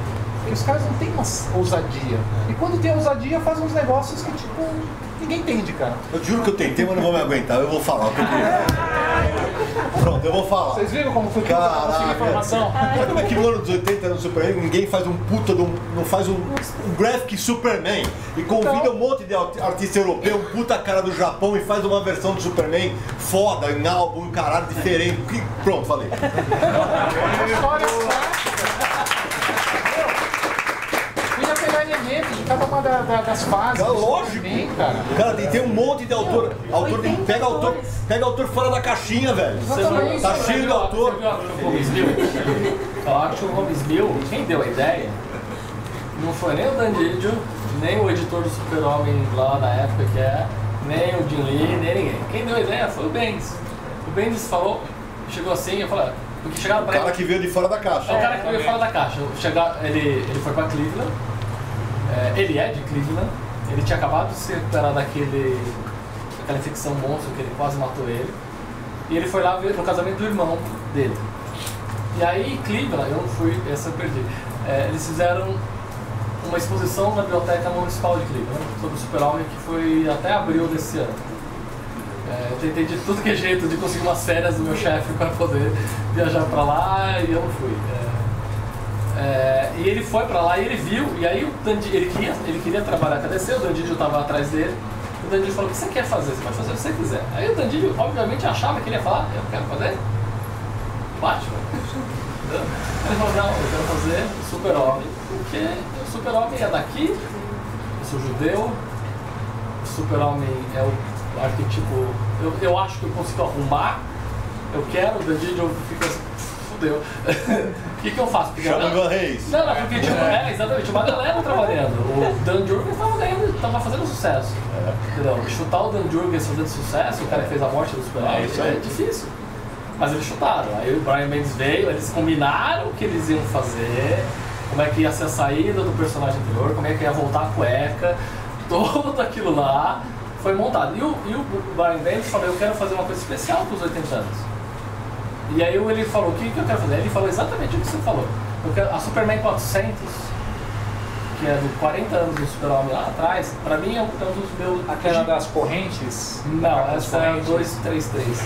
que os caras não têm uma ousadia. E quando tem ousadia, fazem uns negócios que, tipo, ninguém entende, cara.
Eu juro que eu tentei, mas não vou me aguentar. Eu vou falar o que eu queria. Pronto, eu vou falar.
Vocês viram como foi que
Caraca.
informação?
Sabe como é que no ano dos 80, no Superman, ninguém faz um puta, não faz um graphic Superman e convida um monte de artista europeu, um puta cara do Japão e faz uma versão do Superman foda, em álbum, um caralho diferente. Pronto, falei.
História podia pegar elementos de cada uma das fases.
Lógico. Cara, tem um monte de autor. Pega autor fora da caixinha, velho.
Exatamente.
Tá cheio de autor.
Você viu a Action Comics Mill? A Action Comics Mill, quem deu a ideia não foi nem o Dan Didio, nem o editor do Super-Homem lá na época nem o Jim Lee, nem ninguém. Quem deu a ideia foi o Bendis. O Bendis falou, chegou assim, eu falei, porque chegaram pra
O cara que veio de fora da caixa.
É o cara que veio fora da caixa. Ele foi pra Cleveland, ele é de Cleveland, ele tinha acabado de se recuperar daquela infecção monstro que ele quase matou ele. E ele foi lá ver no casamento do irmão dele. E aí, Cleveland, eu não fui, essa eu perdi. Eles fizeram uma exposição na Biblioteca Municipal de Cleveland sobre o Super-Homem que foi até abril desse ano. Eu tentei de tudo que é jeito de conseguir umas férias do meu chefe para poder viajar para lá e eu não fui. E ele foi para lá e ele viu, e aí ele queria trabalhar com a DC, o Dan Didio estava atrás dele. O Dan Didio falou: o que você quer fazer? Você pode fazer o que você quiser. Aí o Dan Didio, obviamente, achava que ele ia falar: eu quero fazer Batman. Ele falou: não, eu quero fazer o Super-Homem, porque o Super-Homem é daqui, eu sou judeu, o Super-Homem é o arquetipo, eu acho que eu consigo arrumar, eu quero, o Dan Didio fica assim, fudeu. O que eu faço? Porque
Chama o Ivan Reis.
Não, porque exatamente, uma galera trabalhando. O Dan Jurgens estava fazendo sucesso. Entendeu? Chutar o Dan Jurgens fazendo sucesso, o cara que fez a morte do Super-Homem, é difícil. Mas eles chutaram. Aí o Brian Bendis veio, eles combinaram o que eles iam fazer, como é que ia ser a saída do personagem anterior, como é que ia voltar a cueca, tudo aquilo lá foi montado. E o Brian Bendis falou: eu quero fazer uma coisa especial para os 80 anos. E aí ele falou: o que eu quero fazer? Ele falou exatamente o que você falou. Eu quero, a Superman 400, que é do 40 anos do Super-Homem lá atrás, pra mim é um dos meus...
Aquela das correntes?
Não, essa é a 233.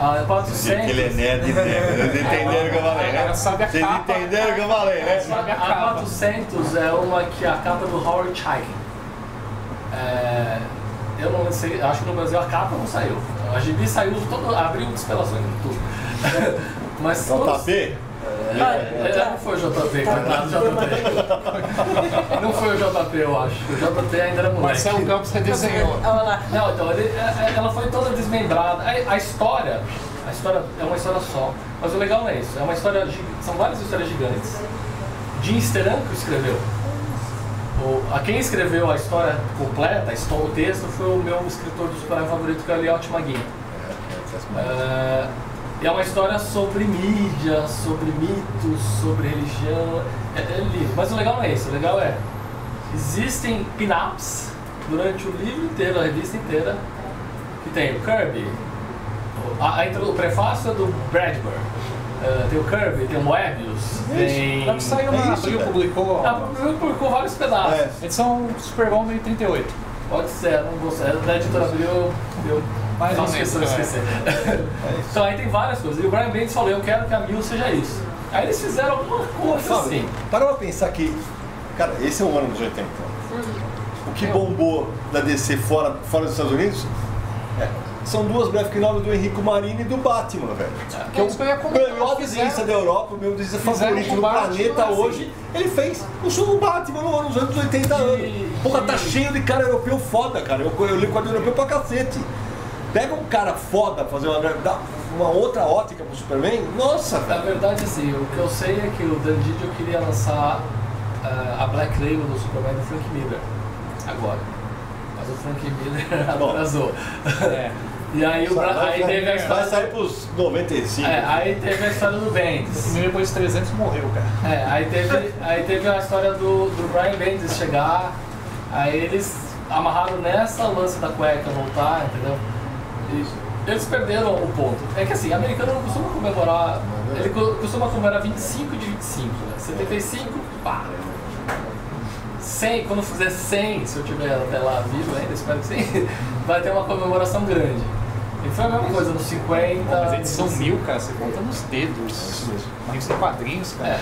A 400...
Ele é nerd, Vocês entenderam o que eu falei, né? Vocês entenderam o que eu falei, né?
A 400 é uma que é a capa do Howard Chaykin. Eu não sei, acho que no Brasil a capa não saiu. A gibi saiu, abriu despelações de tudo. Mas
JP?
Não foi o JP, coitado do JP. Não foi o JP, eu acho. O JP ainda era moleque.
Marcelo Campos redesenhou.
Não, então, ela foi toda desmembrada. A história é uma história só. Mas o legal não é isso. É uma história, são várias histórias gigantes. Jim Steranko escreveu. Quem escreveu a história completa, o texto, foi o meu escritor do Super-Homem favorito, que é o Eliot Maguire. E é uma história sobre mídia, sobre mitos, sobre religião. É lindo. Mas o legal não é isso. O legal é: existem pin-ups durante o livro inteiro, a revista inteira, que tem o Kirby, o prefácio é do Bradbury, tem o Kirby, tem o Moebius, tem...
Que saiu na Abril, publicou.
A Abril publicou vários pedaços.
Edição Super-Homem 38.
Pode ser, não vou ser. Da editora Abril, eu não esqueci. Então aí tem várias coisas. E o Brian Bendis falou: eu quero que a Mill seja isso. Aí eles fizeram alguma coisa assim.
Para pra pensar que, cara, esse é o ano dos 80. O que bombou da DC fora dos Estados Unidos são duas graphic novels do Enrico Marini e do Batman, velho. Que é o melhor desenhista da Europa, o meu desenhista favorito no planeta hoje. Ele fez o Batman nos anos 80 anos. Porra, tá cheio de cara europeu foda, cara. Eu li quadrinho europeu pra cacete. Pega um cara foda fazer dá uma outra ótica pro Superman, nossa,
Na
velho.
verdade, assim, o que eu sei é que o Dan Didio queria lançar a Black Label do Superman do Frank Miller agora. Mas o Frank Miller atrasou. E aí, aí teve a
Vai
história.
sair pros 95.
Aí teve a história do Bendis.
E depois de 300 morreu, cara.
Aí teve a história do Brian Bendis chegar, aí eles amarraram nessa o lance da cueca voltar, entendeu? E eles perderam o ponto. É que assim, americano não costuma comemorar, ele costuma comemorar 25 de 25, né? 75, pá. 100, quando fizer 100, se eu tiver até lá vivo ainda, espero que sim, vai ter uma comemoração grande. E foi a mesma coisa nos 50.
Mas a edição 1000, cara, você conta nos dedos. Livros em quadrinhos, cara.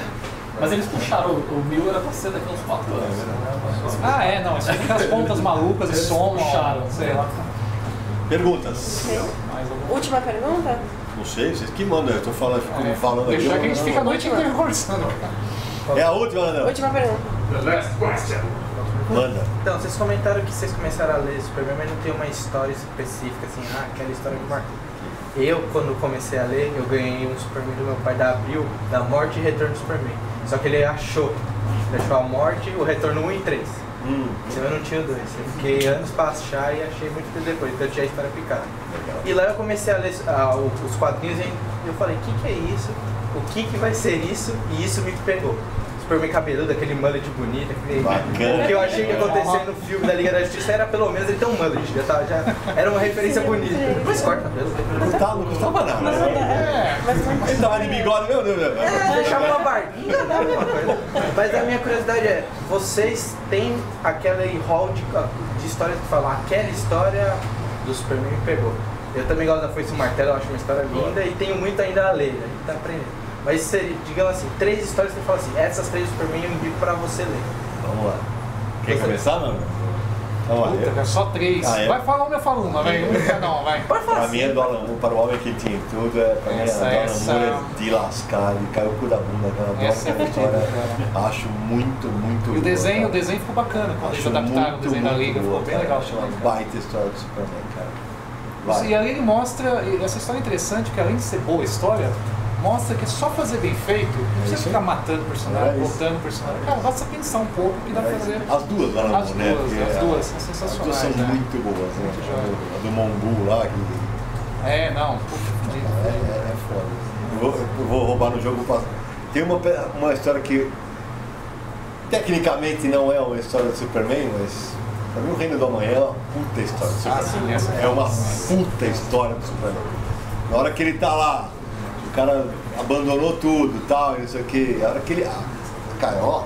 Mas eles puxaram, o 1000 era pra ser daqui a uns 4 anos. Né?
Não, isso fica as pontas malucas e
Eles
somam.
puxaram, sei lá.
Perguntas?
Mais alguma?
Última pergunta?
Não sei, vocês que mandam, eu tô falando, fico falando aqui.
Deixar que a gente fica a noite
Última.
inteira conversando.
É a última, André?
Última pergunta.
Manda.
Então, vocês comentaram que vocês começaram a ler Superman, mas não tem uma história específica, assim, aquela história que marcou. Eu, quando comecei a ler, eu ganhei um Superman do meu pai da Abril, da Morte e Retorno do Superman. Só que ele achou a Morte, o Retorno 1 e 3. Então eu não tinha o 2. Eu fiquei anos pra achar e achei muito tempo depois, então eu tinha a história picada. E lá eu comecei a ler os quadrinhos e eu falei, o que é isso? O que vai ser isso? E isso me pegou. Superman cabeludo, aquele mullet bonito, aquele...
Bacana.
O que eu achei que ia acontecer no filme da Liga da Justiça era pelo menos ele ter um mullet, já era uma referência bonita. Depois corta o cabelo.
Não custava nada.
Mas
Ele tava de bigode, meu Deus.
Deixava uma barbinha, dava uma coisa. Mas a minha curiosidade é, vocês têm aquele hall de histórias que falam, aquela história do Superman me pegou. Eu também gosto da Foice e o Martelo, eu acho uma história linda e tenho muito ainda a ler, a gente tá aprendendo. Mas seria, digamos assim, 3 histórias que você fala assim, essas 3 do Superman eu indico pra você ler.
Vamos lá. Quer começar, mano? Vamos lá.
Puta, cara, só 3.
É?
Vai falar uma, eu falo uma, vai. Um de cada um, vai.
Pra mim é do Alan Moore, para o homem que tinha tudo, pra mim é do Alan Moore de lascar, de cair o cu da bunda, cara. Adoro
Essa é
aquela
fodida,
história.
cara.
Acho muito, muito
E o
boa,
desenho ficou bacana, quando eles
Acho
adaptaram o
muito,
desenho da
muito
Liga,
boa,
ficou bem
cara.
legal.
Acho uma baita história do Superman, cara.
E ali ele mostra, essa história é interessante, que além de ser boa a história, mostra que é só fazer bem feito, não precisa ficar matando o personagem, botando o personagem. Cara, basta pensar um pouco que dá pra fazer.
As duas lá na
As duas são
As
sensacionais.
duas são
né?
muito boas, né?
Muito jóia.
A do Monbu lá, que
Não.
é foda. Eu vou roubar no jogo. Tem uma história que tecnicamente não é uma história do Superman, mas pra mim o Reino do Amanhã é uma puta história do Superman.
Sim, essa
É uma puta história do Superman. Na hora que ele tá lá, o cara abandonou tudo e tal, e não sei o que, a hora que ele. Cara, ó,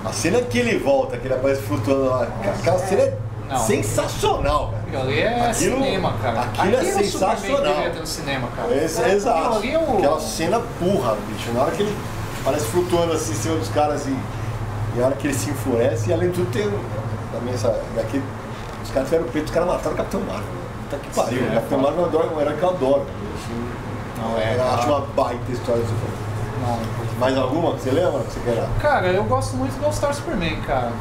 a cena que ele volta, que ele aparece flutuando lá, aquela cena é sensacional, cara.
Aquilo ali é cinema, cara.
Aquilo é
o Superman
sensacional.
deveria ter no cinema, cara.
Exato.
Aquilo ali é o...
Aquela cena burra, bicho. Na hora que ele parece flutuando assim em cima dos caras e a hora que ele se enfurece, e além de tudo tem também essa. Daqui, os caras tiveram o peito, os caras mataram o Capitão Marvel. Puta que pariu.
Sim,
O Capitão Marvel é um herói que eu adoro. Eu acho uma baita história do Superman. Mais alguma que você lembra? Que você quer?
Cara, eu gosto muito do All Star Superman, cara.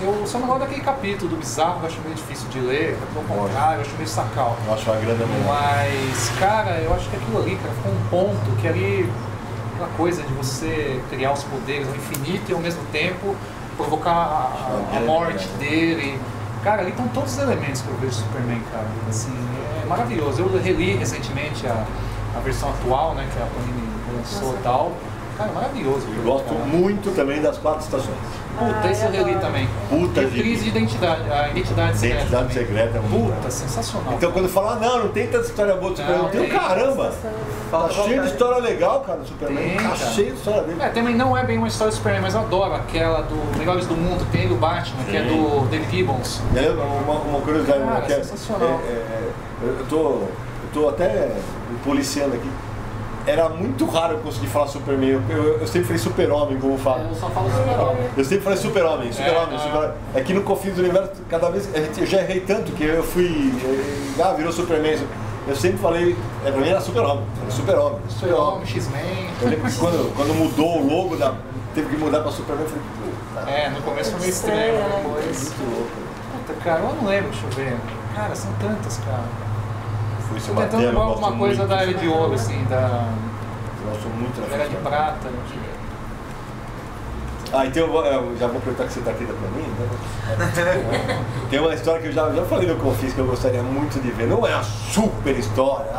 Eu só não gosto daquele capítulo do Bizarro, que eu acho meio difícil de ler, pelo contrário, eu acho meio sacal.
Eu acho uma grande melhor.
Mas, cara, eu acho que aquilo ali, cara, ficou um ponto que ali, aquela coisa de você criar os poderes ao infinito e ao mesmo tempo provocar a morte dele. Cara, ali estão todos os elementos que eu vejo do Superman, cara. Assim, é maravilhoso. Eu reli recentemente a versão atual, né, que a Panini lançou e tal. Cara, maravilhoso.
Eu gosto muito também das 4 estações.
Puta, esse eu reli também.
Puta
e o crise de identidade, a identidade secreta.
Identidade
também.
secreta é muito
Puta, sensacional.
Então quando fala, não tem tanta história boa do Superman, tem caramba! Tá cheio de história legal, cara, do Superman. Tá cheio de história dele.
Também não é bem uma história do Superman, mas eu adoro aquela do Melhores do Mundo, tem do Batman, que é do David Gibbons.
E aí, uma curiosidade,
Cara,
que é,
sensacional.
eu tô até me policiando aqui. Era muito raro eu conseguir falar Superman. Eu sempre falei Super-Homem, como eu falo.
Eu só falo Super-Homem.
Eu sempre falei Super-Homem, Super-Homem, Super-Homem. É que no Confins do Universo, cada vez. Eu já errei tanto que eu fui. Virou Superman. Eu sempre falei. Pra mim era Super-Homem. Era Super-Homem.
Super-Homem, X-Men.
Eu lembro que quando mudou o logo, teve que mudar pra Superman, eu falei, puta.
No começo foi meio estranho, depois.
Muito louco.
Puta, cara, eu não lembro, deixa eu ver. Cara, são tantas, cara.
Fui se
Tô tentando
bater,
lembrar alguma coisa da Era de Ouro, assim, da
Eu gosto muito da
Era de Prata.
Ah, então eu já vou aproveitar que você está aqui pra mim. Né? Tem uma história que eu já falei no Confis que eu gostaria muito de ver. Não é uma super história,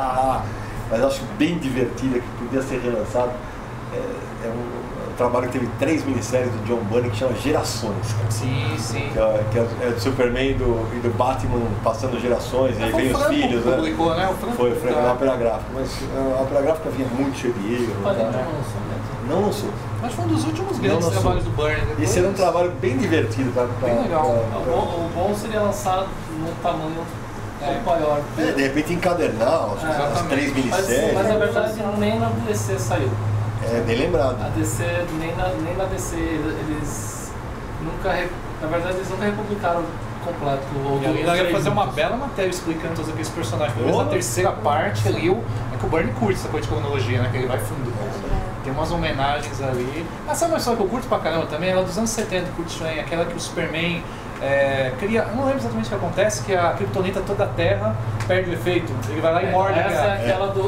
mas acho bem divertida, que podia ser relançado. É um trabalho que teve 3 minisséries do John Bunny que chama Gerações. Cara.
Sim, sim.
Que é do Superman e do Batman passando gerações, aí vem os filhos, né?
Publicou, né? O Franco
Foi o Franco na Ópera Gráfica, mas a Ópera Gráfica vinha muito cheio de erro. Não lançou.
Mas foi um dos últimos grandes trabalhos do Burn.
Esse era um trabalho bem divertido.
Bem legal.
O bom seria lançar num tamanho um pouco maior.
De repente encadernar as 3 minisséries.
Mas na verdade nem na DC saiu.
Bem lembrado.
A DC, nem na DC, eles nunca. Na verdade, eles nunca republicaram completo.
E ali nós ia fazer uma bela matéria explicando todos aqueles personagens. Pelo menos na terceira parte ali, é que o Burn curte essa coisa de cronologia, né? Que ele vai fundo. Tem umas homenagens ali. Mas sabe uma história que eu curto pra caramba também? Ela dos anos 70, curto estranho, aquela que o Superman cria. Eu não lembro exatamente o que acontece, que a Kryptonita toda a Terra perde o efeito. Ele vai lá e morde.
Essa é aquela do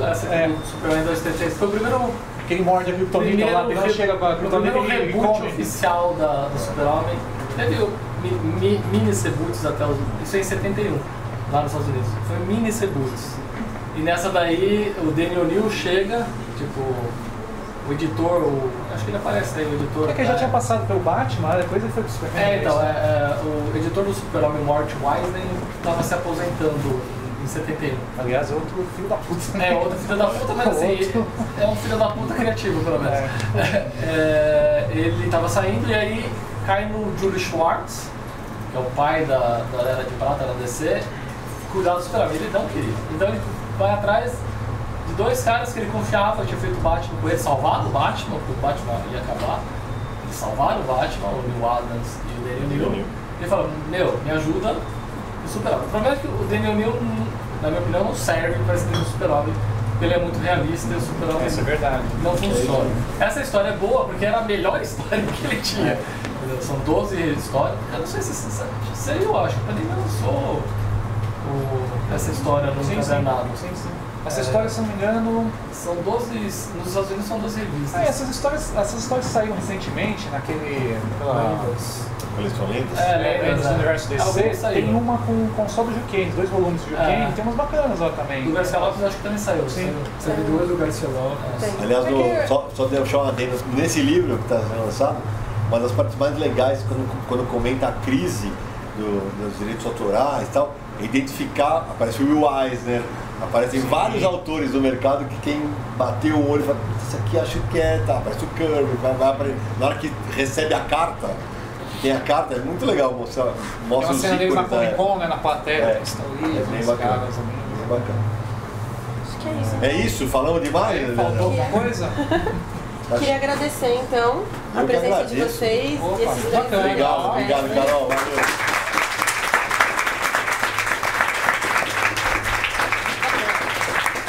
Superman 236. Foi o primeiro.
Que ele morde a Kryptonita lá, ele chega com a Kryptonita e ele come.
Oficial do Super-Homem. Teve mini reboots até os. Isso é em 71, lá nos Estados Unidos. Foi mini reboots. E nessa daí o Danny O'Neill chega, tipo. O editor, acho que ele aparece aí, o editor.
É que ele já tinha passado pelo Batman, depois ele foi pro Superman.
Então, o editor do Super-Homem, Mort Weisner, estava se aposentando em 71.
Aliás, é outro filho da puta.
Outro filho da puta, mas assim, é um filho da puta criativo, pelo menos. Ele estava saindo e aí cai no Julius Schwartz, que é o pai da Era de Prata da DC, cuidar do Super-Homem. Ele não queria. Então ele vai atrás de 2 caras que ele confiava, tinha feito o Batman com ele, salvado o Batman, porque o Batman ia acabar. Eles salvaram o Batman, o Neil Adams e o Daniel O'Neill. Ele falou, me ajuda no Super-Homem. O problema é que o Daniel O'Neill, na minha opinião, não serve para esse Super-Homem, porque ele é muito realista e o Super-Homem não funciona. Essa história é boa, porque era a melhor história que ele tinha. São 12 histórias. Eu não sei se eu acho, que ele lançou essa história no encadernado.
Sim. Essa história, se não me engano,
são 12. Nos Estados Unidos são 12 revistas.
Essas histórias saíram recentemente naquele.
Eles são lindos?
Lendas do Universo DC. Tem uma com só do Gil Kane, 2 volumes do Gil Kane, tem umas bacanas lá também.
Do Garcia Lopes acho que também saiu.
Sim, saiu 2 do Garcia Lopes.
Aliás, só deixar uma adenda, nesse livro que está sendo lançado, uma das partes mais legais quando comenta a crise dos direitos autorais e tal, é identificar, aparece o Will Eisner, aparecem vários autores do mercado que quem bateu o olho e fala, isso aqui acho que aparece o Kirby, na hora que recebe a carta, tem a carta, é muito legal mostra os
cena deles na
ícones,
Comic Con, né, na plateia, que estão ali,
bem bacana. Bem bacana.
Acho que é isso.
É isso? Falamos demais?
Faltou alguma coisa?
Queria agradecer então a presença de vocês.
Opa,
Esses
bacana.
Obrigado, Carol. Valeu.